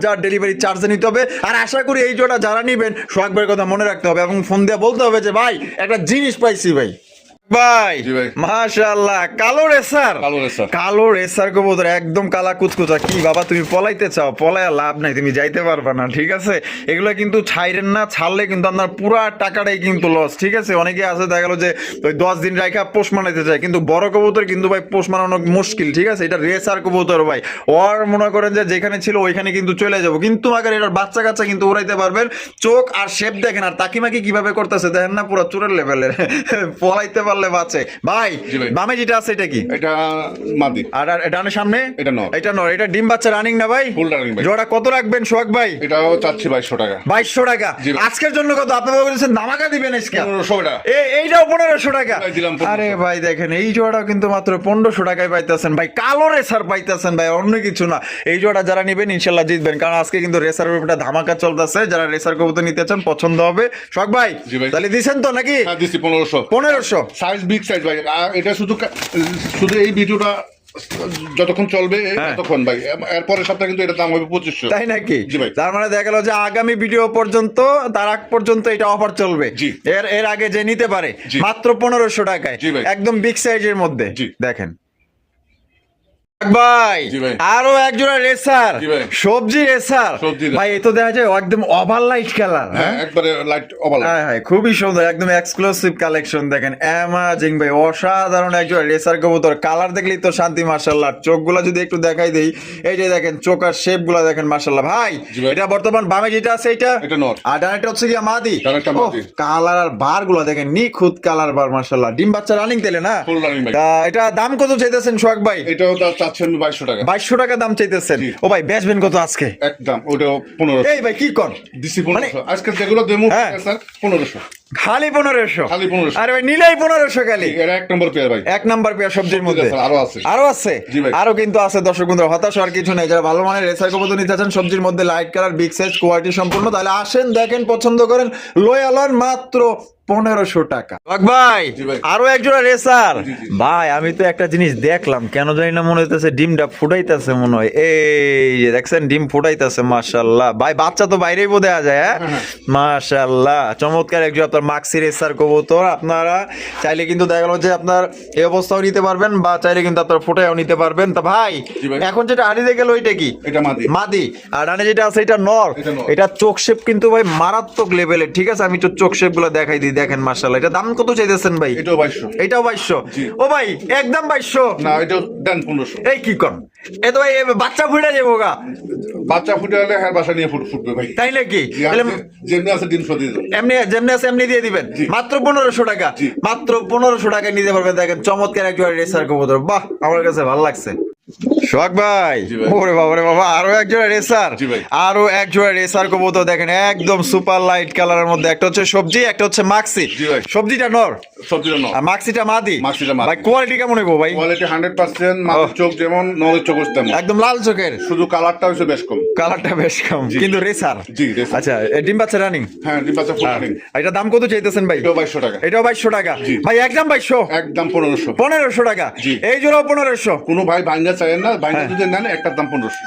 যার ডেলিভারি চার্জে নিতে হবে। আর আশা করি এই জোড়া যারা নিবেন সোহাগ ভাইয়ের কথা মনে রাখতে হবে এবং ফোন দিয়ে বলতে হবে যে ভাই একটা জিনিস পাইছি ভাই। ভাই জি ভাই। মাশাআল্লাহ কালো রেসার। কালো রেসার। কালো রেসার কবুতর একদম কালা কুচকুচা। কি বাবা তুমি পলাইতে চাও? পলায়া লাভ নাই, তুমি যাইতে পারবে না। ঠিক আছে, এগুলো কিন্তু ছাইরেন না, ছাড়লে কিন্তু আপনার পুরা টাকাটাই কিন্তু লস। ঠিক আছে, অনেকে আছে দেখা গেল যে ওই 10 দিন রাখা পোষ মানাইতে চায়, কিন্তু বড় কবুতর কিন্তু ভাই পোষ মানানো মুশকিল। ঠিক আছে, এটা রেসার কবুতর ভাই। ওর মনে করেন যে যেখানে ছিল ওইখানে কিন্তু চলে যাবো, কিন্তু আগে এটার বাচ্চা কাচ্চা কিন্তু উড়াইতে পারবেন। চোখ আর শেপ দেখেন আর তাকিমাকি কিভাবে করতেছে দেখেন না, পুরো চুরের লেভেলের। পলাইতে পারলে বাঁচে ভাই। জি ভাই। বামে যেটা আছে এটা কি? এটা মাদি। আর ডানের সামনে এটা নর। এটা নর। এটা ডিম বাচ্চা রানিং না ভাই? ফুল রানিং ভাই। জোড়া কত রাখবেন সোহাগ ভাই? এটাও চাচ্ছি 2200 টাকা। 2200 টাকা? জি ভাই। আজকের জন্য কত আপনি বলেছেন ধামাকা দিবেন আজকে? 1500 টাকা। এইটাও 1500 টাকা? ভাই দিলাম 1500। আরে ভাই দেখেন এই জোড়াটাও কিন্তু মাত্র 1500 টাকায় পাইতেছেন ভাই। কালো রেসার পাইতেছেন ভাই, অন্য কিছু না। এই জোড়া যারা নিবেন ইনশাল্লাহ জিতবেন, কারণ আজকে কিন্তু রেসারের উপরে ধামাকা চলতেছে। যারা রেসার কবুতর নিতে চান পছন্দ হবে। সোহাগ ভাই জি ভাই। তাহলে দিছেন তো নাকি? হ্যাঁ দিছি 1500। 1500? সাইজ বিগ সাইজ ভাই। আর এটা শুধু এই ভিডিওটা যতক্ষণ চলবে ততক্ষণ ভাই। এরপরের সপ্তাহে কিন্তু এটা দাম হবে 2500। তাই নাকি? জি ভাই। তার মানে দেখা গেল যে আগামী ভিডিও পর্যন্ত, তার আগ পর্যন্ত এটা অফার চলবে। জি। এর আগে যে নিতে পারে জি। মাত্র 1500 টাকায় জি ভাই। একদম বিগ সাইজের মধ্যে। জি। দেখেন ভাই জি ভাই। আরো একজোড়া রেসার, জি ভাই। সবজি রেসার সবজি রেসার। ভাই, এ তো দেখা যায় একদম ওভার লাইট কালার। হ্যাঁ একবারে লাইট ওভার। খুবই সুন্দর, একদম এক্সক্লুসিভ কালেকশন। দেখেন অ্যামাজিং ভাই, অসাধারণ একজোড়া রেসার কবুতর। কালার দেখলেই তো শান্তি, মাশাআল্লাহ। চোখগুলো যদি একটু দেখাই দেই, এই যে দেখেন চোখার শেপ গুলা দেখেন, মাশাআল্লাহ ভাই। জি ভাই। এটা বর্তমান বামে যেটা আছে এটা নর। আর ডানেরটা হচ্ছে কি মাদি। ডানেরটা মাদি। কালার আর বার গুলা দেখেন, নিখুঁত কালার বার, মাশাআল্লাহ। ডিম বাচ্চা রানিং তেলে না? ফুল রানিং ভাই। তা এটা দাম কত চাইতেছেন সোহাগ ভাই? এটাও তার চাচ্ছেন 2200 টাকা। 2200 টাকা দাম চাইতেছেন। জি। ও ভাই বেচবেন কত আজকে? একদম ওটাও 1500। এই ভাই কি কর দিছি 1500। আজকে যেগুলো দেমু হ্যাঁ। স্যার 1500। খালি 1500? খালি 1500। আরে ভাই নিলেই 1500 খালি। এরা এক নম্বর পেয়ার ভাই। এক নাম্বার পেয়ার সবজির মধ্যে। স্যার আরো আছে। আরো আছে? জি ভাই। আরো কিন্তু আছে। দর্শক বন্ধুরা হতাশ হওয়ার কিছু নেই। যারা ভালো মানের রেসার কবুতর নিতে চাচ্ছেন সবজির মধ্যে, light colour, big size, quality সম্পূর্ণ, তাহলে আসেন, দেখেন, পছন্দ করেন, লয়ে আলান মাত্র 1500 টাকা। ভাই জি ভাই। আরো একজোড়া রেসার। জি, জি। ভাই আমি তো একটা জিনিস দেখলাম, কেন জানি না মনে হইতেছে ডিমটা ফুটাইতেছে মনে হয়। এই যে দেখছেন ডিম ফুটাইতেছে, মাশাআল্লাহ ভাই। বাচ্চা তো বাইরেই বোধ যায়। হ্যাঁ মাশাআল্লাহ, চমৎকার একজন আপনার মাক্সি রেসার কবুতর। আপনারা চাইলে কিন্তু দেখা গেল যে আপনার এই অবস্থাও নিতে পারবেন, বা চাইলে কিন্তু আপনার ফুটাইও নিতে পারবেন। তা ভাই জি ভাই। এখন যেটা হারিয়ে গেল ওইটা কি? এটা মাদি। মাদি। আর ডানে যেটা আছে এটা নর। এটা নর। এটা চোখ শেপ কিন্তু ভাই মারাত্মক লেভেলের। ঠিক আছে, আমি তো চোখ শেপ গুলো দেখাই দিই, দেখেন মাশাআল্লাহ। এটা দাম কত চাইতেছেন ভাই? এটাও 2200। এটাও 2200? জি। ও ভাই একদম 2200? না এটাও দেন 1500। এই কি কর, এ তো ভাই বাচ্চা ফুটে যাবো গা। বাচ্চা ফুটে হলে হ্যাঁ বাসা নিয়ে ফুটবে ভাই। তাই নাকি? জি, তাহলে যেমনি আছে ডিম সহ দিয়ে দেবো। এমনি যেমনি আছে এমনি দিয়ে দিবেন? জি। মাত্র 1500 টাকা? জি। মাত্র 1500 টাকায় নিতে পারবেন। দেখেন চমৎকার একজন রেসার কবুতর। বাহ, আমার কাছে ভালো লাগছে। সোহাগ ভাই, জি ভাই। ওরে বাবা রে বাবা, আরো একজোড়া রেসার। জি ভাই। আরো একজোড়া রেসার কবুতর দেখেন, একদম সুপার লাইট কালারের মধ্যে। একটা হচ্ছে সবজি, একটা হচ্ছে মাক্সি। জি ভাই। সবজিটা নর সবজিটা নর। আর মাক্সিটা মাদি। মাক্সিটা মাদি। ভাই কোয়ালিটি কেমন হইব ভাই? কোয়ালিটি 100%। মাছের চোখ যেমন নরের চোখ তেমন। একদম লাল চোখের। শুধু কালারটা হচ্ছে বেশ কম। কালারটা বেশ কম, কিন্তু রেসার। জি, racer। আচ্ছা, ডিম বাচ্চা রানিং। হ্যাঁ ডিম বাচ্চা ফুল রানিং। এটা দাম কত চাইতেছেন ভাই? এটাও 2200 টাকা। এটাও 2200 টাকা? জি। ভাই একদম 2200? একদম 1500। 1500 টাকা? জি। এই জোড়াও 1500? কোনো ভাই ভাঙ্গা চায় না, ভাঙ্গা যদি নেন একটার দাম 1500।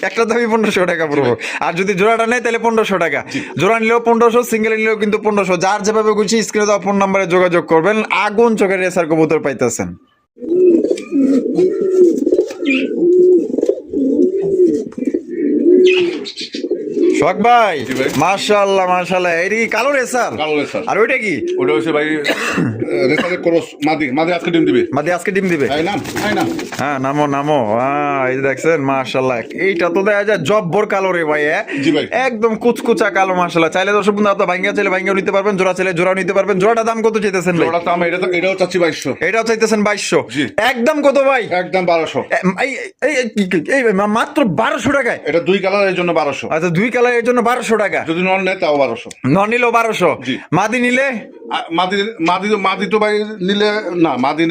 একটা দামই 1500 টাকা পড়বো। আর যদি জোড়াটা নেয় তাহলে 1500 টাকা। জোড়া নিলেও 1500, সিঙ্গেল নিলেও কিন্তু 1500। যার যেভাবে খুশি স্ক্রিনে দেওয়া ফোন নাম্বারে যোগাযোগ করবেন। আগুন চোখের রেসার কবুতর পাইতেছেন। সোহাগ ভাই, জি ভাই। মাশাআল্লাহ মাশাআল্লাহ, এটি কি কালো রেসার? কালো রেসার। আর ওইটা কি? ওটা হচ্ছে ভাই রেসারের ক্রস। মাদি আজকে ডিম দিবে। মাদি আজকে ডিম দিবে? তাই না? তাই না? হ্যাঁ নামো নামো। এই যে দেখছেন মাশাআল্লাহ, এইটা তো দেখা যায় জব্বর কালো রে ভাই। জি ভাই। একদম কুচকুচা কালো, মাশাআল্লাহ। চাইলে দর্শক বন্ধু আপনারা ভাঙ্গা চাইলে ভাঙ্গাও নিতে পারবেন, জোড়া চাইলে জোড়াও নিতে পারবেন। জোড়াটা দাম কত চাইতেছেন ভাই? ওটা তো আমি এটাও চাচ্ছি 2200। এটাও চাইতেছেন 2200? জি। একদম কত ভাই? একদম 1200। এই মাত্র 1200 টাকায়? এটা দুই কালারের জন্য 1200। আচ্ছা, দুই কালারের জন্য 1200 টাকা? যদি নন নেয় তাও 1200। নন নিলেও 1200? জি। মাদি নিলে? মাদি তো ভাই নিলে না, মাদি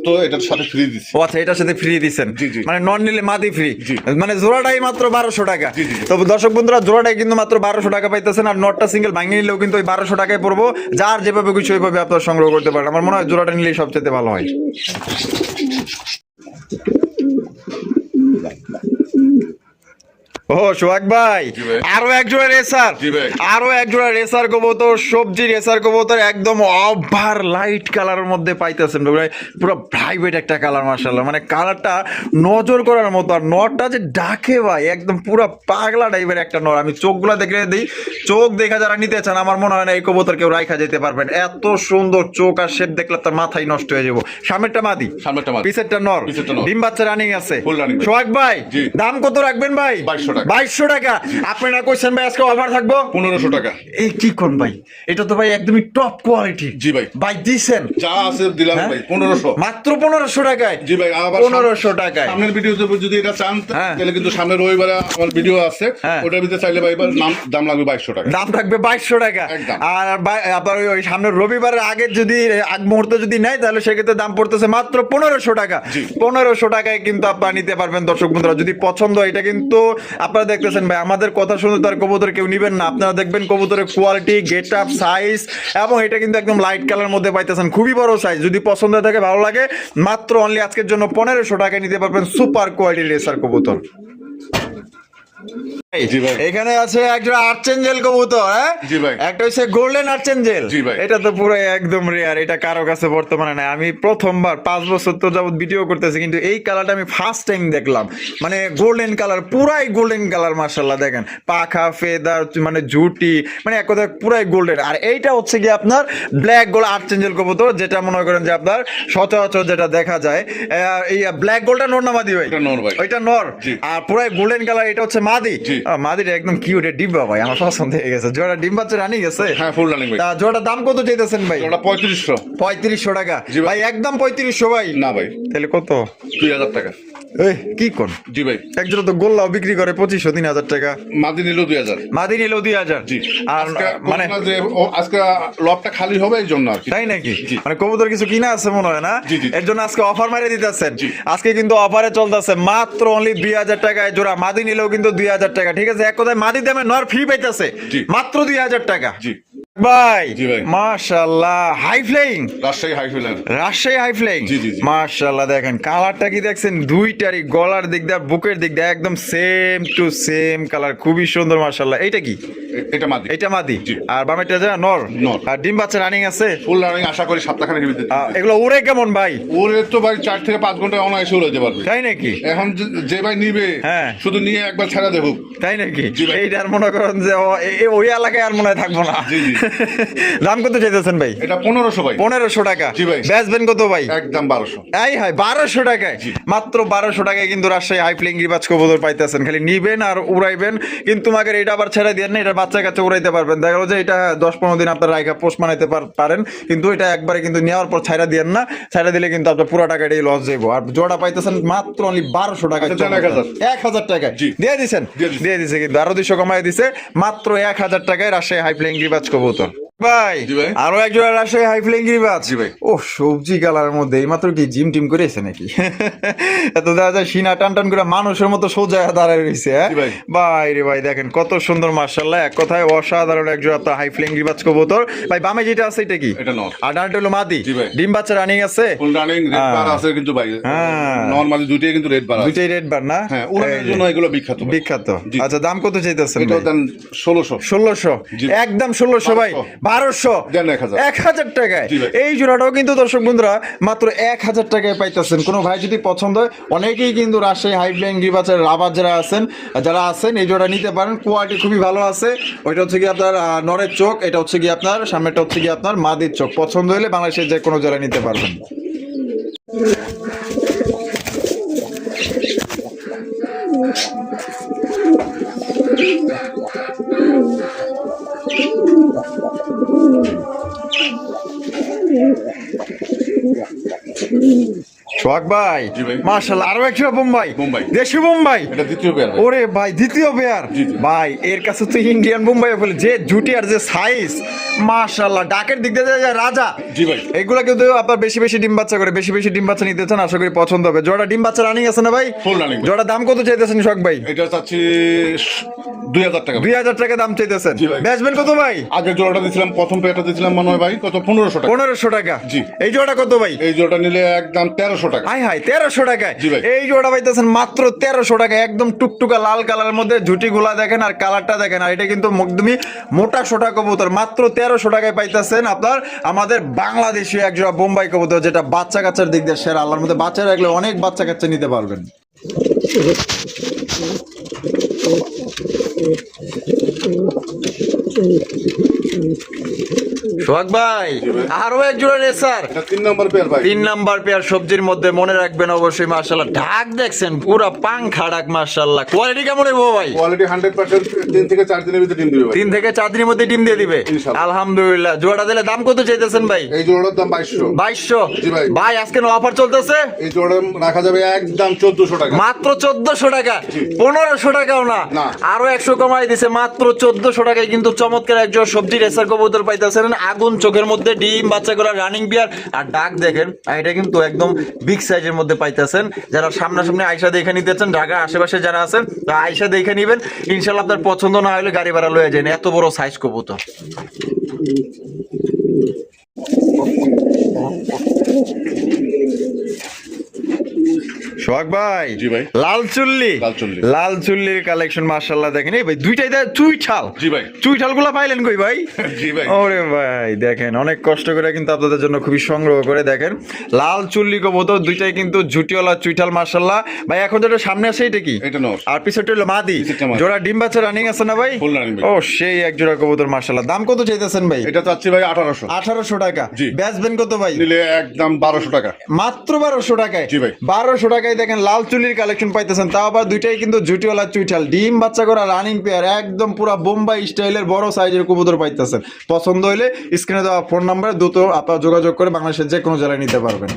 তো এটার সাথে ফ্রি দিচ্ছি। ও আচ্ছা, এটার সাথে ফ্রি দিচ্ছেন? জি, জি। মানে নন নিলে মাদি ফ্রি? জি। মানে জোড়াটাই মাত্র 1200 টাকা? জি, জি, জি। তো দর্শক বন্ধুরা, জোড়াটাই কিন্তু মাত্র 1200 টাকা পাইতেছেন। আর নটটা সিঙ্গেল ভাঙে নিলেও কিন্তু ওই 1200 টাকায় পড়বো। যার যেভাবে খুশি ওইভাবে আপনার সংগ্রহ করতে পারেন। আমার মনে হয় জোড়াটা নিলেই সবচেয়ে ভালো হয়। ও সোহাগ ভাই, জি ভাই। আরো এক জোড়া রেসার। জি ভাই। আরো এক জোড়া রেসার কবুতর, সবজি রেসার কবুতর, একদম ওভার লাইট কালারের মধ্যে পাইতেছেন। পুরো প্রাইভেট একটা কালার, মাশাআল্লাহ। মানে কালারটা নজর করার মতো। আর নরটা যে ডাকে ভাই, একদম পুরো পাগলা টাইপের একটা নর। আমি চোখগুলা দেখে দিই, চোখ দেখা যারা নিতে চান, আমার মনে হয় না এই কবুতর কেউ রাইখা যেতে পারবেন। এত সুন্দর চোখ আর শেপ দেখলে তার মাথায় নষ্ট হয়ে যাবো। সামনেরটা মাদি, সামনেরটা মাদি। পিছেরটা নর। পিছেরটা নর। ডিম বাচ্চা রানিং আছে? Full running। সোহাগ ভাই, জি। দাম কত রাখবেন ভাই? 2200 টাকা। 2200 টাকা? আপনি না কইছেন ভাই আজকে অফার থাকবো? 1500 টাকা। এই কি কোন ভাই, এটা তো ভাই একদমই টপ কোয়ালিটি। জি ভাই। ভাই দিছেন? যা আছে দিলাম হ্যাঁ? ভাই 1500। মাত্র 1500 টাকায়? জি ভাই। আবার 1500 টাকায়? সামনের ভিডিও যদি এটা চান হ্যাঁ। তাহলে কিন্তু সামনের রবিবারে আমার ভিডিও আছে। হ্যাঁ। ওটার ভিতরে চাইলে ভাই এবার দাম লাগবে 2200 টাকা। দাম থাকবে 2200 টাকা? একদম। আর আপনার ওই সামনের রবিবারের আগে যদি আগ মুহূর্তে যদি নেয়, তাহলে সেক্ষেত্রে দাম পড়তেছে মাত্র 1500 টাকা। জি। 1500 টাকায় কিন্তু আপনারা নিতে পারবেন। দর্শক বন্ধুরা, যদি পছন্দ হয়, এটা কিন্তু আপনারা দেখতেছেন ভাই, আমাদের কথা শুনে তার কবুতর কেউ নিবেন না। আপনারা দেখবেন কবুতরের কোয়ালিটি, গেট আপ, সাইজ, এবং এটা কিন্তু একদম লাইট কালার মধ্যে পাইতেছেন। খুবই বড় সাইজ। যদি পছন্দ থাকে, ভালো লাগে, মাত্র অনলি আজকের জন্য 1500 টাকায় নিতে পারবেন সুপার কোয়ালিটি রেসার কবুতর। জি ভাই। এখানে আছে একটা আর্চেঞ্জেল কবুতর, হ্যাঁ জি ভাই। একটা হচ্ছে গোল্ডেন আর্চেঞ্জেল। জি ভাই। এটা তো পুরো একদম রেয়ার, এটা কারো কাছে বর্তমানে নাই। আমি প্রথমবার 5 বছর তো যাবত ভিডিও করতেছি, কিন্তু এই কালারটা আমি ফার্স্ট টাইম দেখলাম। মানে গোল্ডেন কালার, পুরাই গোল্ডেন কালার মাশাআল্লাহ। দেখেন পাখা, ফেদার, মানে ঝুটি, মানে এক কথায় পুরাই গোল্ডেন। আর এইটা হচ্ছে কি আপনার ব্ল্যাক গোল্ড আর্চেঞ্জেল কবুতর, যেটা মনে করেন যে আপনার সচরাচর যেটা দেখা যায়। এই ব্ল্যাক গোল্ডটা নর না মাদি ভাই? এটা নর ভাই। ওইটা নর। জি। আর পুরাই গোল্ডেন কালার এটা হচ্ছে মাদি। জি। মাদিটা একদম কিউট, ডিব্বা ভাই, আমার পছন্দ হয়ে গেছে। জোড়া ডিম বাচ্চা রানি গেছে। হ্যাঁ, ফুল রানিং ভাই। তা জোড়ার দাম কত চাইতেছেন ভাই? ওটা 3500। 3500 টাকা? জি ভাই। ভাই একদম 3500 ভাই? না ভাই, তাহলে কত? 2000 টাকা। এই কি কোন? জি ভাই। এক জোড়া তো গোল্লাও বিক্রি করে 2500 3000 টাকা। মাদি নিল 2000। মাদি নিল 2000। জি। আর মানে যে আজকে লবটা খালি হবে এই জন্য আর কি। তাই নাকি? জি। মানে কবুতর কিছু কিনা আছে মনে হয় না? জি, জি। এর জন্য আজকে অফার মারিয়ে দিতেছেন। জি। আজকে কিন্তু অফারে চলতেছে মাত্র অনলি 2000 টাকায় জোড়া। মাদি নিলেও কিন্তু 2000 টাকা। ঠিক আছে, এক কথায় মাদি দামে নর ফ্রি পাইতেছে জি। মাত্র 2000 টাকা। জি ভাই জি ভাই। মাশাআল্লাহ, হাই ফ্লাইং রাজশাহী হাই ফিলার। Rajshahi high flying. জি, জি, জি। মাশাআল্লাহ, দেখেন কালারটা কি দেখছেন? দুইটারই গলার দিক দিয়ে বুকের দিক দিয়ে একদম সেম টু সেম কালার, খুবই সুন্দর মাশাআল্লাহ। এইটা কি? এটা মাদি। এটা মাদি। জি। আর বামেরটা যা নর। নর। আর ডিম বাচ্চা রানিং আছে? ফুল রানিং আশা করি সপ্তাহখানেক ভিতরে। এগুলো উড়ে কেমন ভাই? ওরে তো ভাই 4 থেকে 5 ঘন্টা অনায়াসে উড়াইতে পারবে। তাই নাকি? এখন যে ভাই নিবে, হ্যাঁ। শুধু নিয়ে একবার ছেড়ে দেবো। তাই নাকি? জি ভাই। এইটার মনে করেন যে ওই এলাকায় আর মনে হয় থাকবো না। জি, জি। দাম কত চাইতেছেন ভাই? এটা 1500 ভাই। 1500 টাকা। জি ভাই। বেচবেন কত ভাই? একদম 1200। এই হয় 1200 টাকায়। জি। মাত্র 1200 টাকায় কিন্তু রাজশাহী হাই ফ্লাইং গিরিবাজ কবুতর পাইতেছেন। খালি নিবেন আর উড়াইবেন, কিন্তু আমাকে এটা আবার ছেড়ে দিয়ে না, এটা বাচ্চা কাচ্চা উড়াইতে পারবেন। দেখা গেলো যে এটা 10-15 দিন আপনার রাইখা পোস্ট বানাইতে পারেন, কিন্তু এটা একবারে কিন্তু নেওয়ার পর ছাইড়া দিয়েন না। ছাইড়া দিলে কিন্তু আপনার পুরো টাকাটাই লস যাবো। আর জোড়া পাইতেছেন মাত্র অনলি 1200 টাকা। আচ্ছা, 1000। 1000 টাকায় জি। দিয়ে দিছেন? দিয়ে দিছি। দিয়ে দিছে, কিন্তু আরো 200 কমাই দিছে। মাত্র 1000 টাকায় রাজশাহী হাই ফ্লাইং গিরিবাজ কবুতর ভাই। জি ভাই। আরো এক জোড়া রাজশাহী হাই ফ্লাইং গিরিবাজ। জি ভাই। ও সবজি কালারের মধ্যে এইমাত্র কি জিম টিম করেছে নাকি? এত দেখা যায় সিনা টান টান করে মানুষের মতো সোজা দাঁড়ায় রয়েছে। জি ভাই। ভাই রে ভাই, দেখেন কত সুন্দর মাশাআল্লাহ, এক কথায় অসাধারণ এক জোড়া হাই ফ্লাইং গিরিবাজ কবুতর ভাই। বামে যেটা আছে এটা কি? এটা নর। আর ডানটা হলো মাদি। জি ভাই। ডিম বাচ্চা রানিং আছে? ফুল রানিং রেড বার আছে কিন্তু ভাই। হ্যাঁ। নর মাদি দুইটাই কিন্তু রেড বার আছে। দুইটাই রেড বার না? হ্যাঁ, উড়ানোর জন্য এগুলো বিখ্যাত ভাই। বিখ্যাত। জি। আচ্ছা, দাম কত চাইতেছেন? এটা দেন 1600। 1600? জি। একদম 1600 ভাই। 1200? দেন 1000। 1000 টাকায়। জি ভাই। এই জোড়াটাও কিন্তু দর্শক বন্ধুরা মাত্র 1000 টাকায় পাইতেছেন। কোনো ভাই যদি পছন্দ হয়, অনেকেই কিন্তু রাজশাহী হাই ফ্লাইং গিরিবাজের রাবার যারা আছেন এই জোড়া নিতে পারেন। কোয়ালিটি খুবই ভালো আছে। ওইটা হচ্ছে কি আপনার নরের চোখ, এটা হচ্ছে কি আপনার সামনেটা হচ্ছে কি আপনার মাদির চোখ। পছন্দ হলে বাংলাদেশের যে কোনো জেলায় নিতে পারবেন। সোহাগ ভাই, জি ভাই। মাশাআল্লাহ, আরো একটা বোম্বাই। বোম্বাই। দেশি বোম্বাই। এটা দ্বিতীয় পেয়ার ভাই। ওরে ভাই, দ্বিতীয় পেয়ার। জি, জি। ভাই এর কাছে তো ইন্ডিয়ান বোম্বাই বলে, যে জুটি আর যে সাইজ মাশাআল্লাহ, ডাকের দিক দিয়ে যায় রাজা। জি ভাই। এগুলা কিন্তু আপনার বেশি বেশি ডিম বাচ্চা করে, বেশি বেশি ডিম বাচ্চা নিতে চান, আশা করি পছন্দ হবে। জোড়া ডিম বাচ্চা রানিং আছে না ভাই? Full running. জোড়া দাম কত চাইতেছেন সোহাগ ভাই? এটা চাচ্ছি 2000 টাকা। 2000 টাকা দাম চাইতেছেন। জি ভাই। বেচবেন কত ভাই? আগের জোড়াটা দিয়েছিলাম, প্রথম পেয়ারটা দিয়েছিলাম মনে হয় ভাই কত 1500 টাকা। 1500 টাকা। জি। এই জোড়া কত ভাই? এই জোড়াটা নিলে একদম 1300 টাকা। হাই হাই, 1300 টাকায়। জি ভাই। এই জোড়া পাইতেছেন মাত্র 1300 টাকায়। একদম টুকটুকা লাল কালারের মধ্যে ঝুটি গুলা দেখেন আর কালারটা দেখেন। আর এটা কিন্তু একদমই মোটা সোটা কবুতর। মাত্র 1300 টাকায় পাইতেছেন আপনার আমাদের বাংলাদেশি এক জোড়া বোম্বাই কবুতর, যেটা বাচ্চা কাচ্চার দিক দিয়ে সেরা। আল্লাহর মধ্যে বাচ্চা রাখলে অনেক বাচ্চা কাচ্চা নিতে পারবেন। সোহাগ ভাই, আরো এক জোড়া রেসার। এটা 3 নম্বর পেয়ার ভাই। 3 নাম্বার পেয়ার সবজির মধ্যে মনে রাখবেন অবশ্যই। মাশাআল্লাহ, ঢাক দেখছেন পুরা পাংখা ঢাক মাশাআল্লাহ। কোয়ালিটি কেমন হইব ভাই? কোয়ালিটি 100% 3 থেকে 4 দিনের ভিতরে ডিম দিবে ভাই। 3 থেকে 4 দিনের মধ্যে ডিম দিয়ে দিবে ইনশাআল্লাহ। আলহামদুলিল্লাহ। জোড়া দিলে দাম কত চাইতেছেন ভাই? এই জোড়ার দাম 2200। 2200? জি ভাই। ভাই আজকে অফার চলতেছে, এই জোড়া রাখা যাবে একদম 1400 টাকা। মাত্র 1400 টাকা। জি। 1500 টাকাও না, না। আরো 100 কমাই দিছে। মাত্র 1400 টাকায় কিন্তু চমৎকার একজন সবজি রেসার কবুতর পাইতেছেন। আগুন চোখের মধ্যে ডিম বাচ্চা করা রানিং বিয়ার। আর ডাক দেখেন, আর এটা কিন্তু একদম বিগ সাইজের মধ্যে পাইতেছেন। যারা সামনাসামনি আয়সা দেখে নিতেছেন, ঢাকার আশেপাশে যারা আছেন, তারা আয়সা দেখে নিবেন। ইনশাল্লাহ আপনার পছন্দ না হলে গাড়ি ভাড়া লয়ে যান। এত বড় সাইজ কবুতর। সোহাগ ভাই, জি ভাই। লাল চুল্লি, লাল চুল্লির কালেকশন মাশাআল্লাহ দেখেন। এই ভাই দুইটাই চুইঠাল, জি ভাই। চুইঠাল গুলা পাইলেন কই ভাই? জি ভাই। ওরে ভাই দেখেন অনেক কষ্ট করে কিন্তু আপনাদের জন্য খুবই সংগ্রহ করে দেখেন লাল চুল্লি কবুতর দুইটাই কিন্তু ঝুটিওয়ালা চুইঠাল মাশাআল্লাহ। ভাই এখন যেটা সামনে আছে এটা কি? এটা নর। আর পিছরটা হলো মাদি। পিছরটা মাদি। জোড়া ডিম বাচ্চা রানিং আছে না ভাই? ফুল রানিং ভাই। ও সেই এক জোড়া কবুতর মাশাআল্লাহ। দাম কত চাইতেছেন ভাই? এটা চাচ্ছি ভাই 1800। 1800 টাকা। জি। বেচবেন কত ভাই? নিলে একদম 1200 টাকা। মাত্র 1200 টাকায়। জি ভাই। 1200 টাকায় দেখেন লাল চুল্লির কালেকশন পাইতেছেন, তাও আবার দুইটাই কিন্তু ঝুটিওয়ালা চুইঠাল ডিম বাচ্চা করা রানিং পেয়ার, একদম পুরো বোম্বাই স্টাইলের বড় সাইজের কবুতর পাইতেছেন। পছন্দ হইলে স্ক্রিনে দেওয়া ফোন নাম্বারে দ্রুত আপনারা যোগাযোগ করে বাংলাদেশের যে কোনো জেলায় নিতে পারবেন।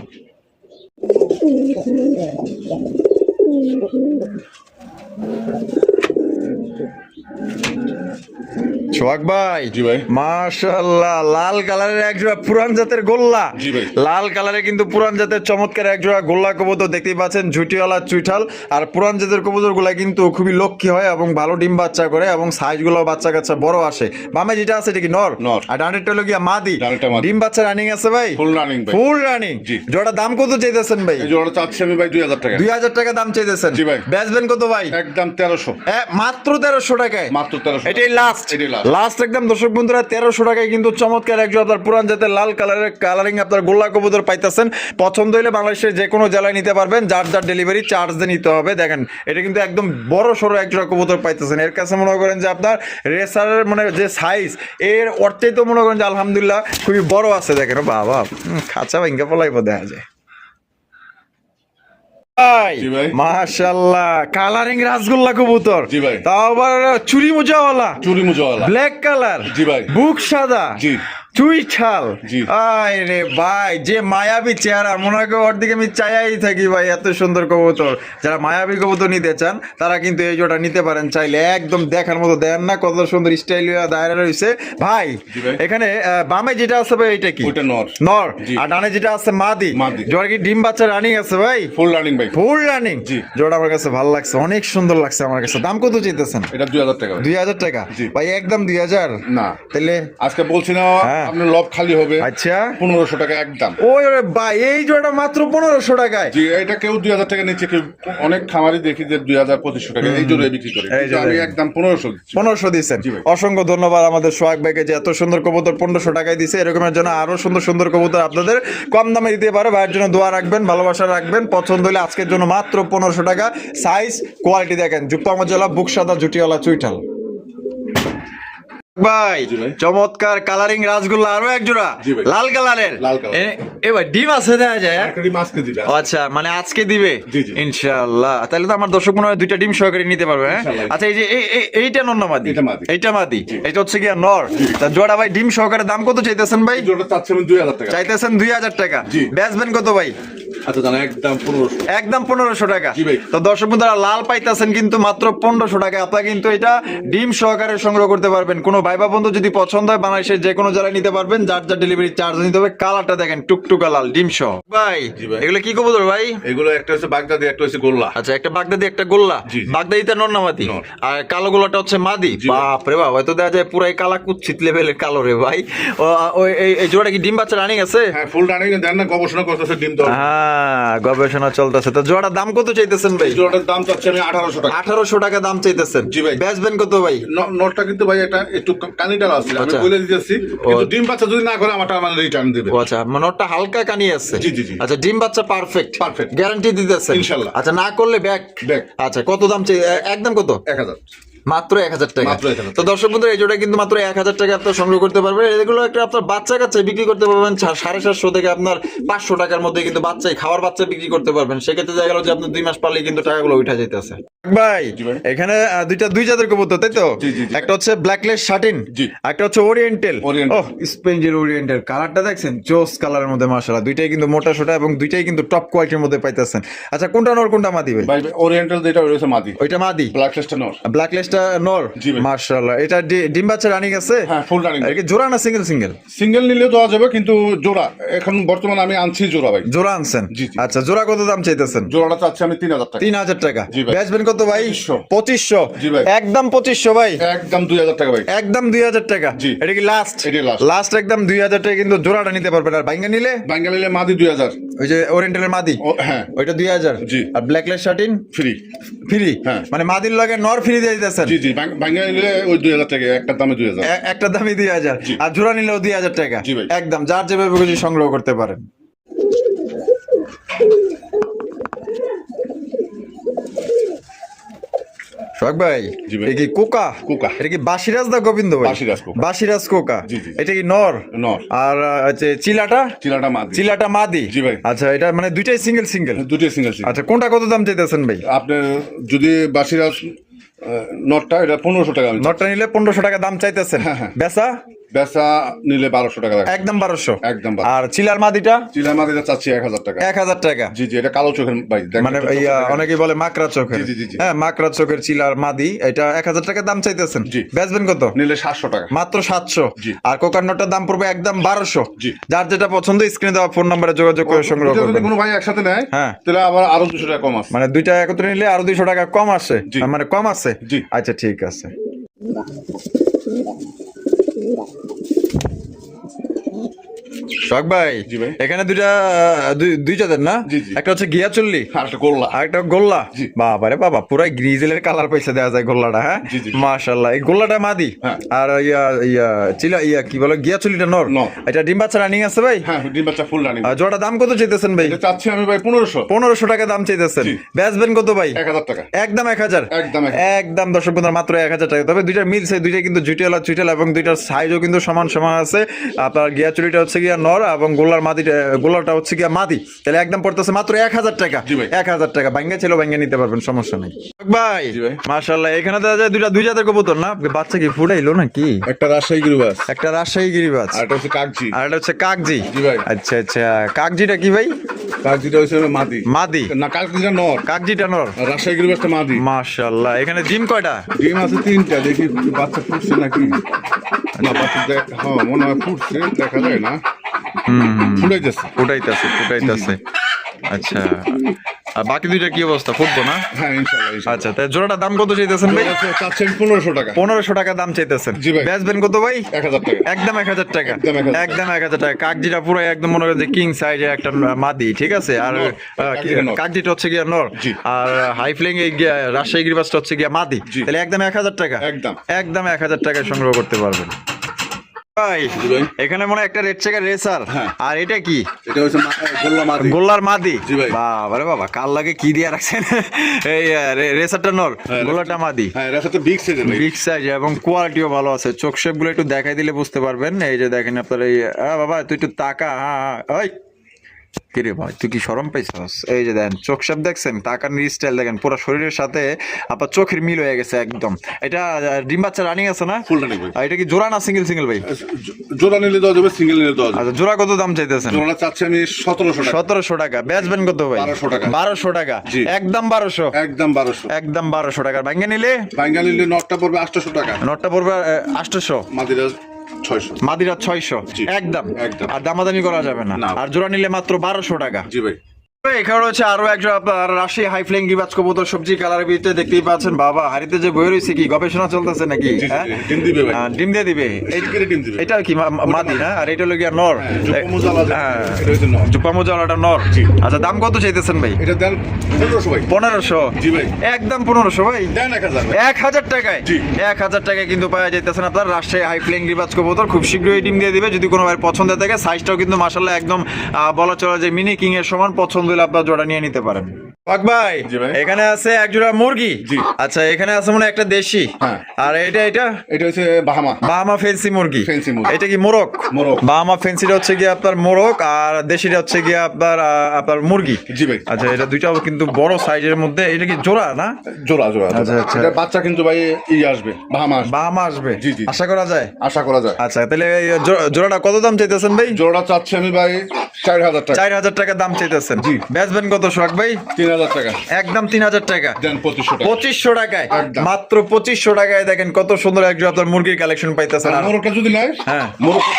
সোহাগ ভাই, জি ভাই। মাশাআল্লাহ লাল কালারের এক জোড়া পুরান জাতের গোল্লা। জি ভাই। লাল কালারে কিন্তু পুরান জাতের চমৎকার এক জোড়া গোল্লা কবুতর দেখতেই পাচ্ছেন, ঝুটিওয়ালা চুইঠাল। আর পুরান জাতের কবুতর গুলা কিন্তু খুবই লক্ষ্মী হয় এবং ভালো ডিম বাচ্চা করে এবং সাইজ গুলো বাচ্চা কাচ্চা বড় আসে। বামে যেটা আছে এটা কি নর? নর। আর ডানেরটা হলো গিয়া মাদি। ডানেরটা মাদি। ডিম বাচ্চা রানিং আছে ভাই? ফুল রানিং ভাই। Full running. জি। জোড়া দাম কত চাইতেছেন ভাই? এই জোড়া চাচ্ছি আমি ভাই 2000 টাকা। 2000 টাকা দাম চাইতেছেন। জি ভাই। বেচবেন কত ভাই? একদম 1300। মাত্র 1300 টাকায়। মাত্র 1300। এটাই লাস্ট। এটাই last। লাস্ট একদম দর্শক বন্ধুরা 1300 টাকায় কিন্তু চমৎকার একজন আপনার পুরান জাতের লাল কালারের কালারিং আপনার গোল্লা কবুতর পাইতেছেন। পছন্দ হলে বাংলাদেশের যে কোনো জেলায় নিতে পারবেন, যার যার ডেলিভারি চার্জ দিয়ে নিতে হবে। দেখেন এটা কিন্তু একদম বড় সড়ো একজোড়া কবুতর পাইতেছেন। এর কাছে মনে করেন যে আপনার রেসারের মানে যে সাইজ এর অর্থেই তো মনে করেন যে আলহামদুলিল্লাহ খুবই বড় আছে। দেখেন ও বাবা খাঁচা ভাঙ্গা পলাইব দেখা যায়। জি ভাই। মাশাআল্লাহ কালারিং রাসগোল্লা কবুতর। জি ভাই। তাও আবার চুরি মোজাওয়ালা, চুরি মুজওয়ালা। Black colour. জি ভাই। বুক সাদা। জি। চুইঠাল। জি। আয় রে ভাই যে মায়াবী চেহারা, মনে হয় ওর দিকে আমি চাইয়াই থাকি ভাই, এত সুন্দর কবুতর। যারা মায়াবী কবুতর নিতে চান তারা কিন্তু এই জোড়া নিতে পারেন চাইলে, একদম দেখার মতো। দেন না কত সুন্দর স্টাইল দায়রা রয়েছে ভাই। জি ভাই। এখানে বামে যেটা আছে ভাই এটা কি? ওটা নর। নর। জি। আর ডানে যেটা আছে মাদি। মাদি। জোড়া কি ডিম বাচ্চা রানিং আছে ভাই? ফুল রানিং ভাই। Full running. জি। জোড়া আমার কাছে ভালো লাগছে, অনেক সুন্দর লাগছে আমার কাছে। দাম কত চাইতেছেন? এটা 2000 টাকা ভাই। 2000 টাকা। জি। ভাই একদম 2000 না। তাহলে আজকে বলছি না হ্যাঁ। আপনার লব খালি হবে। আচ্ছা 1500 টাকা একদম। ওই রে ভাই এই জোড়া মাত্র 1500 টাকায়। জি, এটা কেউ 2000 টাকা নিচ্ছে, কেউ অনেক খামারি দেখি যে 2000-2500 টাকা এই জোরে বিক্রি করে। এই কিন্তু আমি জোরে। একদম 1500 দিচ্ছি। 1500 দিচ্ছেন। জি ভাই। অসংখ্য ধন্যবাদ আমাদের সোহাগ ভাইকে যে এত সুন্দর কবুতর 1500 টাকায় দিছে। এরকমের জন্য আরো সুন্দর সুন্দর কবুতর আপনাদের কম দামে দিতে পারে। ভাইয়ের জন্য দোয়া রাখবেন, ভালোবাসা রাখবেন। পছন্দ হলে আজকের জন্য মাত্র 1500 টাকা। সাইজ কোয়ালিটি দেখেন, জুপ্পা মজলা, বুক সাদা, জুটিওয়ালা চুইঠাল। ভাই জি ভাই। চমৎকার কালারিং রাসগোল্লা আরো এক জোড়া জি ভাই। লাল কালারের। লাল কালার। এবার ডিম আছে দেখা যায়। মার্কেটে মাছকে দিবে। ও আচ্ছা মানে আজকে দিবে। জি, জি। ইনশাআল্লাহ। তাহলে তো আমার দর্শক মনে হয় দুইটা ডিম সহকারে নিতে পারবে। হ্যাঁ ইনশাআল্লাহ। আচ্ছা এই যে এইটা নর না মাদি? এটা মাদি। এইটা মাদি। এটা হচ্ছে কি নর। তা জোড়া ভাই ডিম সহকারে দাম কত চাইতেছেন ভাই? এই জোড়া চাচ্ছি আমি 2000 টাকা। চাইতেছেন 2000 টাকা। জি। বেচবেন কত ভাই? আচ্ছা জানা একদম 1500। একদম 1500 টাকা। জি ভাই। তো দর্শক বন্ধুরা লাল পাইতেছেন কিন্তু মাত্র 1500 টাকা। আপনারা কিন্তু এটা ডিম সহকারে সংগ্রহ করতে পারবেন। কোনো ভাই বা বন্ধু যদি পছন্দ হয় বাংলাদেশের যে কোনো জেলায় নিতে পারবেন, যার যার ডেলিভারি চার্জ নিতে হবে। কালারটা দেখেন টুকটুকা লাল ডিম সহ। ভাই জি ভাই। এগুলো কি কবুতর ভাই? এগুলো একটা হচ্ছে বাগদাদি, একটা হচ্ছে গোল্লা। আচ্ছা একটা বাগদাদি একটা গোল্লা। জি। বাগদাদিটা নর না মাদি? নর। আর কালো গোল্লাটা হচ্ছে মাদি। জি ভাই। বাপ রে বাপ, তো দেখা যায় পুরাই কালা কুচ্ছিত লেভেলের কালো রে ভাই। এই জোড়া কি ডিম বাচ্চা রানিং আছে? হ্যাঁ ফুল রানিং। দেন না গবেষণা করতেছে ডিম দেওয়ার। হ্যাঁ গবেষণা চলতেছে। তো জোড়ার দাম কত চাইতেছেন ভাই? এই জোড়াটার দাম চাচ্ছি আমি 1800 টাকা। 1800 টাকা দাম চাইতেছেন। জি ভাই। বেচবেন কত ভাই? নটটা কিন্তু ভাই এটা একটু কানিটাল আছে, আমি আচ্ছা। বলে দিতেছি। কিন্তু ডিম বাচ্চা যদি না করে আমারটা আমার রিটার্ন দিবে। ও আচ্ছা নটটা হালকা কানি আছে। জি, জি, জি। আচ্ছা ডিম বাচ্চা পারফেক্ট। Perfect। গ্যারান্টি দিতেছেন ইনশাআল্লাহ। আচ্ছা না করলে ব্যাক। Back। আচ্ছা কত দাম চাই? একদম কত? 1000। মাত্র 1000 টাকা। মাত্র 1000 তো দর্শক বন্ধুরা এই জোড়া কিন্তু মাত্র 1000 টাকা আপনার সংগ্রহ করতে পারবেন। এগুলো একটা আপনার বাচ্চা কাচ্চা বিক্রি করতে পারবেন 750 থেকে আপনার 500 টাকার মধ্যে কিন্তু বাচ্চাই খাওয়ার বাচ্চা বিক্রি করতে পারবেন। সেক্ষেত্রে দেখা গেল যে আপনার 2 মাস পারলেই কিন্তু টাকাগুলো উঠা যাইতেছে। ভাই জি ভাই। এখানে দুই জাতের কবুতর তাই তো? জি, জি, জি। একটা হচ্ছে ব্ল্যাকলেস শাটিন, জি। একটা হচ্ছে ওরিয়েন্টাল। Oriental। ও স্পেঞ্জের ওরিয়েন্টাল কালারটা দেখছেন জোস কালারের মধ্যে মাশাআল্লাহ। দুইটাই কিন্তু মোটা সোটা এবং দুইটাই কিন্তু টপ কোয়ালিটির মধ্যে পাইতেছেন। আচ্ছা কোনটা নর কোনটা মাদি ভাই? ভাই ওরিয়েন্টাল যেটা রয়েছে মাদি। ওইটা মাদি। ব্ল্যাক টেস্টটা নর। ব্ল্যাকলেসটা নর। জি ভাই। মাশাআল্লাহ। এটা ডিম বাচ্চা রানিং আছে? হ্যাঁ ফুল রানিং। আর কি জোড়া না সিঙ্গেল সিঙ্গেল? সিঙ্গেল নিলেও দেওয়া যাবে, কিন্তু জোড়া এখন বর্তমানে আমি আনছি জোড়া ভাই। জোড়া আনছেন? জি, জি। আচ্ছা জোড়া কত দাম চাইতেছেন? জোড়াটা চাচ্ছি আমি 3000 টাকা। 3000 টাকা। জি ভাই। বেচবেন কত ভাই? 2500। 2500। জি ভাই। একদম 2500 ভাই। একদম 2000 টাকা ভাই। একদম 2000 টাকা। জি। এটা কি লাস্ট? এটাই last। লাস্ট একদম 2000 টাকা কিন্তু জোড়াটা নিতে পারবেন। আর ভাঙ্গা নিলে? বাঙ্গালিলে মাদি 2000। ওই যে ওরিয়েন্টালের মাদি হ্যাঁ ওইটা 2000 জি। আর ব্ল্যাকলেস শার্টিন ফ্রি। ফ্রি হ্যাঁ। মানে মাদির লগে নর ফ্রি দিয়ে দিতেছেন জি জি, ভাঙ্গা নিলে ওই 2000 টাকা, একটা দামে 2000। একটা দামই 2000 জি। আর জোড়া নিলেও 2000 টাকা জি ভাই। একদম যার যেভাবে খুশি সংগ্রহ করতে পারেন। সোহাগ ভাই জি ভাই। এটা কি কোকা? কোকা। এটা কি বাসিরাজ না গোবিন্দ ভাই? বাসিরাজ কোকা। বাসিরাজ কোকা। জি, জি। এটা কি নর? নর। আর হচ্ছে চিলাটা? চিলাটা মাদি। চিলাটা মাদি। জি ভাই। আচ্ছা এটা মানে দুইটাই সিঙ্গেল সিঙ্গেল। দুটোই সিঙ্গেল সিঙ্গেল। আচ্ছা কোনটা কত দাম চাইতেছেন ভাই? আপনার যদি বাসিরাজ নটটা, এটা 1500 টাকা। নটটা নিলে 1500 টাকা দাম চাইতেছেন। হ্যাঁ, হ্যাঁ। বেচা বেচা নিলে 1200 টাকা লাগবে। একদম 1200। একদম 1200। আর চিলার মাদিটা চিলা মাদিটা চাচ্ছি 1000 টাকা। 1000 টাকা। জি জি, এটা কালো চোখের ভাই, দেখেন মানে তো চোখটা দেখেন। অনেকেই বলে মাকড়া চোখের। জি, জি, জি, জি। হ্যাঁ মাকড়া চোখের চিলার মাদি এটা 1000 টাকা দাম চাইতেছেন। জি। বেচবেন কত? নিলে 700 টাকা। মাত্র 700। জি। আর কোকার নটটার দাম পড়বে একদম 1200। জি। যার যেটা পছন্দ স্ক্রিনে দেওয়া ফোন নম্বরে যোগাযোগ করে সংগ্রহ দুটো যদি করবেন। কোনো ভাই একসাথে নেয় হ্যাঁ। তাহলে আবার আরো 200 টাকা কম আছে। মানে দুইটা একত্রে নিলে আরো 200 টাকা কম আসে। জি। মানে কম আছে। জি। আচ্ছা ঠিক আছে। সোহাগ ভাই জি ভাই। এখানে দুই জাতের না? জি, জি। একটা হচ্ছে গিয়া চল্লি আর একটা গোল্লা। আর একটা গোল্লা। জি। বাবারে বাবা পুরো গ্রিজেলের কালার পয়সা দেওয়া যায় গোল্লাটা। হ্যাঁ জি, জি। মাশাআল্লাহ। এই গোল্লাটা মাদি। হ্যাঁ। আর কি বলে গিয়া চল্লিটা নর। নর। এটা ডিম বাচ্চা রানিং আছে ভাই? হ্যাঁ, ডিম বাচ্চা ফুল রানিং। আর জোড়া দাম কত চাইতেছেন ভাই? এটা চাচ্ছি আমি ভাই 1500। 1500 টাকা দাম চাইতেছেন। জি। বেচবেন কত ভাই? 1000 টাকা। একদম 1000। একদম 1000। একদম দর্শক বন্ধুরা মাত্র 1000 টাকা। তবে দুইটার মিলছে, দুইটা কিন্তু জুটেল এবং দুইটার সাইজও কিন্তু সমান সমান আছে। আপনার গিয়া চুরিটা হচ্ছে গিয়া নর এবং গোল্লাটা হচ্ছে গিয়া মাদি। তাহলে একদম পড়তেছে মাত্র 1000 টাকা। জি ভাই। 1000 টাকা ভাঙ্গা ছিল ভাঙ্গা নিতে পারবেন, সমস্যা নেই ভাই। জি ভাই। মাশাআল্লাহ এখানে দেখা যায় দুই জাতের কবুতর না? বাচ্চা কি ফুটাইলো নাকি? একটা রাজশাহী গিরিবাজ, একটা রাজশাহী গিরিবাজ আর একটা হচ্ছে কাগজি। আর এটা হচ্ছে কাকজি। জি ভাই। আচ্ছা আচ্ছা কাকজিটা কি ভাই? কাগজিটা হচ্ছে মাদি। মাদি। না, কাগজিটা নর। কাকজিটা নর। আর রাজশাহী গিরিবাজটা মাদি। মাশাআল্লাহ এখানে ডিম কয়টা? ডিম আছে 3টা, দেখি বাচ্চা ফুটছে নাকি। না, বাচ্চা হ্যাঁ মনে হয় ফুটছে, দেখা যায় না। ফুটাইতেছে। ফুটাইতেছে। আচ্ছা আর বাকি দুইটা কি অবস্থা, ফুটবো না? হ্যাঁ ইনশাআল্লাহ, ইনশাআল্লাহ। আচ্ছা তাই জোড়াটা দাম কত চাইতেছেন ভাই? চাচ্ছি আমি 1500 টাকা। 1500 টাকা দাম চাইতেছেন। জি ভাই। বেচবেন কত ভাই? 1000 টাকা। একদম 1000 টাকা। একদম 1000 টাকা। একদম 1000 টাকা। কাকজিটা পুরো একদম মনে করেন যে কিং সাইজের একটা মাদি, ঠিক আছে? আর নর। কাকজিটা নর। কাকজিটা হচ্ছে গিয়া নর। জি। আর হাই ফ্লেং এই রাজশাহী গিরিবাজটা হচ্ছে গিয়া মাদি। জি। তাহলে একদম 1000 টাকা। একদম। একদম 1000 টাকায় সংগ্রহ করতে পারবেন ভাই। জি ভাই। এখানে মনে হয় একটা রেড চেকার রেসার। হ্যাঁ। আর এটা কি? এটা হচ্ছে গোল্লা মাদি। গোল্লার মাদি। জি ভাই। বাবারে বাবা কাল লাগে কি দিয়ে রাখছেন। এই রেসারটা নর, হ্যাঁ, গোল্লাটা মাদি। হ্যাঁ, এটা তো বিগ সাইজের ভাই। বিগ সাইজ এবং কোয়ালিটিও ভালো আছে। চোখ শেপ গুলো একটু দেখাই দিলে বুঝতে পারবেন। এই যে দেখেন আপনার এই বাবা তুই একটু তাকা। হ্যাঁ ওই কিরে ভাই তুই কি শরম পাইছস? এই যে দেখেন চোখ শেপ দেখছেন, তাকার স্টাইল দেখেন, পুরো শরীরের সাথে আপনার চোখের মিল হয়ে গেছে একদম। এটা ডিম বাচ্চা রানিং আছে না? ফুল রানিং ভাই। আর এটা কি জোড়া না সিঙ্গেল ভাই? জোড়া নিলে দেওয়া যাবে, সিঙ্গেল নিলে দেওয়া যাবে। আচ্ছা জোড়া কত দাম চাইতেছেন? জোড়া চাচ্ছি আমি 1700 টাকা। 1700 টাকা। বেচবেন কত ভাই? 1200 টাকা। 1200 টাকা। জি। একদম 1200। একদম 1200। একদম 1200 টাকা। ভাঙ্গে নিলে ভাঙ্গা নিলে নটটা পড়বে 800 টাকা। নটটা পড়বে 800। মাদিরা 600। মাদিরা 600। জি। একদম। একদম। আর দামাদামি করা যাবে না। না। আর জোড়া নিলে মাত্র 1200 টাকা। জি ভাই। এখানে হচ্ছে আরো একজন আপনার রাশি হাই ফ্লেং গিরিবাজ কবুতর সবজি কালারের ভিতরে দেখতেই পাচ্ছেন। বাবা হাড়িতে যে বই রয়েছে কি গবেষণা চলতেছে নাকি? জি, জি, হ্যাঁ? ডিম দিবে ভাই। ডিম দিয়ে দিবে। শিগগিরই ডিম দিবে। এটা কি মাদি না? আর এটা হলো গিয়া নর। জুপ্পামুজালা যে, হ্যাঁ। এটা হচ্ছে নর। জুপ্পামুজালাটা নর। জি। আচ্ছা দাম কত চাইতেছেন ভাই? এটা দেন 1500 ভাই। 1500। জি ভাই। একদম 1500 ভাই। দেন 1000 ভাই। 1000 টাকায়। জি। 1000 টাকায় কিন্তু পাওয়া যাইতেছেন আপনার রাজশাহী হাই ফ্লেং গিরিবাজ কবুতর। খুব শীঘ্রই ডিম দিয়ে দিবে যদি কোনো ভাই পছন্দ থাকে। সাইজটাও কিন্তু মাশাআল্লাহ একদম বলা চলে যে মিনি কিং এর সমান। পছন্দ হলে আপনার জোড়া নিয়ে নিতে পারেন। পাক ভাই জি ভাই। এখানে আছে এক জোড়া মুরগি। জি। আচ্ছা এখানে আছে মনে হয় একটা দেশি। হ্যাঁ। আর এটা এটা হচ্ছে বাহামা। বাহামা ফেন্সি মুরগি। ফেন্সি মুরগি। এটা কি মোরগ? মোরগ। বাহামা ফেন্সিটা হচ্ছে গিয়ে আপনার মোরগ আর দেশিটা হচ্ছে গিয়ে আপনার মুরগি। জি ভাই। আচ্ছা এটা দুইটাও কিন্তু বড় সাইজের মধ্যে। এটা কি জোড়া না? জোড়া জোড়া। আচ্ছা, আচ্ছা। এটা বাচ্চা কিন্তু ভাই আসবে, বাহামা আসবে। বাহামা আসবে। জি, জি। আশা করা যায়। আশা করা যায়। আচ্ছা তাহলে এই জোড়াটা কত দাম চাইতেছেন ভাই? জোড়া চাচ্ছি আমি ভাই 4000 টাকা। 4000 টাকা দাম চাইতেছেন। জি। বেচবেন কত সোহাগ ভাই? 3000 টাকা। একদম 3000 টাকা। দেন 2500 টাকা। 2500 টাকায়। একদম। মাত্র 2500 টাকায় দেখেন কত সুন্দর একজন আপনার মুরগির কালেকশন পাইতেছেন। আর মোরগটা যদি নেয়, হ্যাঁ। মোরগটা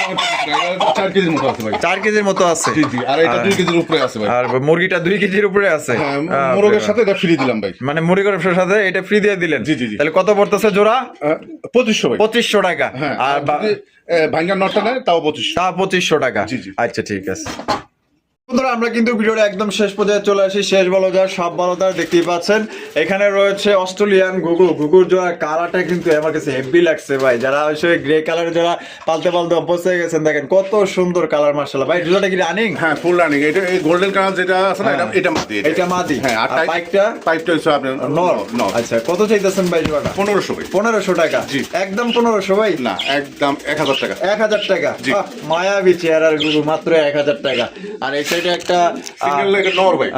4 কেজির মতো আছে ভাই। 4 কেজির মতো আছে। জি জি, আর এটা 2 কেজির উপরে আছে ভাই। আর মুরগিটা 2 কেজির উপরে আছে। হ্যাঁ, মোরগের সাথে এটা ফ্রি দিলাম ভাই। মানে মুরগির সাথে এটা ফ্রি দিয়ে দিলেন। জি, জি, জি। তাহলে কত পড়তেছে জোড়া? 2500 ভাই। 2500 টাকা। হ্যাঁ, আর আর যদি ভাঙ্গার নটটা নেয় তাও 2500। তা 2500 টাকা। জি, জি। আচ্ছা ঠিক আছে। বন্ধুরা আমরা কিন্তু ভিডিওটা একদম শেষ পর্যায়ে চলে আসি, শেষ বলদার সব বলদার দেখতেই পাচ্ছেন। এখানে রয়েছে অস্ট্রেলিয়ান ঘুঘুর জোড়া, কালারটা কিন্তু আমার কাছে হেভি লাগছে ভাই। যারা অবশ্যই গ্রে কালারের যারা পালতে অভ্যস্ত হয়ে গেছেন, দেখেন কত সুন্দর কালার মাশাআল্লাহ। ভাই জোড়াটা কি রানিং? হ্যাঁ ফুল রানিং। এটা এই গোল্ডেন কালার যেটা আছে না, এটা মাদি। এটা মাদি। হ্যাঁ আর পাইপটা হচ্ছে আপনার নর। নর। আচ্ছা কত চাইতেছেন ভাই জোড়াটা? 1500 ভাই। 1500 টাকা। জি। একদম 1500 ভাই? না একদম 1000 টাকা। 1000 টাকা। জি। মায়াবী চেহারার ঘুঘু, মাত্র 1000 টাকা। আর এই সাইডে একটা সিঙ্গেল একটা নর ভাই।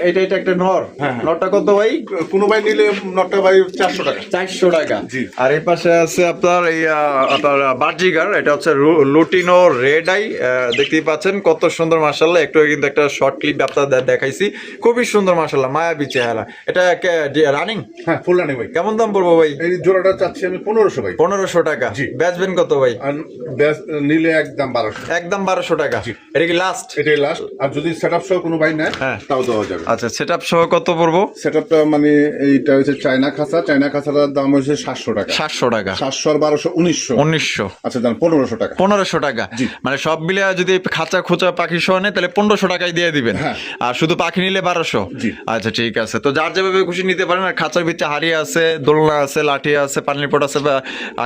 এটা একটা নর। নরটা কত ভাই? কোনো ভাই নিলে নরটা ভাই 400 টাকা। 400 টাকা। জি। আর এই পাশে আছে আপনার এই আপনার বার্জিগার, এটা হচ্ছে লুটিনো রেড আই, দেখতেই পাচ্ছেন কত সুন্দর মাশাআল্লাহ। একটু কিন্তু একটা শর্ট ক্লিপ আপনাদের দেখাইছি, খুবই সুন্দর মাশাআল্লাহ, মায়াবী চেহারা। এটা রানিং? হ্যাঁ ফুল রানিং ভাই। কেমন দাম পড়বো ভাই? এই জোড়াটা চাচ্ছি আমি 1500 ভাই। 1500 টাকা। জি। বেচবেন কত ভাই? আর নিলে একদম 1200। একদম 1200 টাকা। এটা কি লাস্ট? এটাই লাস্ট। আর যদি সেটআপ সহ কোনো ভাই নেয় হ্যাঁ। তাও দেওয়া যাবে। আচ্ছা সেটআপ সহ কত পড়বো? সেটআপটা মানে এইটা হচ্ছে চায়না খাঁচাটার দাম হচ্ছে 700 টাকা। 700 টাকা। 700 আর 1200 1900। 1900। আচ্ছা দাম 1500 টাকা। 1500 টাকা। জি। মানে সব মিলে যদি খাঁচা খোঁচা পাখি সহ নেয় তাহলে 1500 টাকায় দিয়ে দিবেন। হ্যাঁ। আর শুধু পাখি নিলে 1200। জি। আচ্ছা ঠিক আছে, তো যার যেভাবে খুশি নিতে পারেন। আর খাঁচার ভিতরে হাড়ি আছে, দোলনা আছে, লাঠি আছে, পানির পট আছে, বা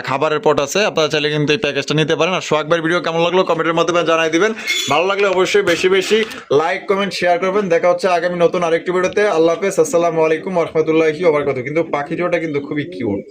খাবারের পট আছে। আপনারা চাইলে কিন্তু এই প্যাকেজটা নিতে পারেন। আর সোহাগবার ভিডিও কেমন লাগলো কমেন্টের মাধ্যমে জানাই দিবেন। ভালো লাগলে অবশ্যই বেশি বেশি লাইক কমেন্ট শেয়ার করবেন। দেখা হচ্ছে আগামী নতুন আরেকটি ভিডিওতে। আল্লাহ হাফেজ, আসসালামু আলাইকুম ওয়া রাহমাতুল্লাহি ওয়া বারাকাতুহু। কিন্তু পাখি জোড়াটা কিন্তু খুবই কিউট।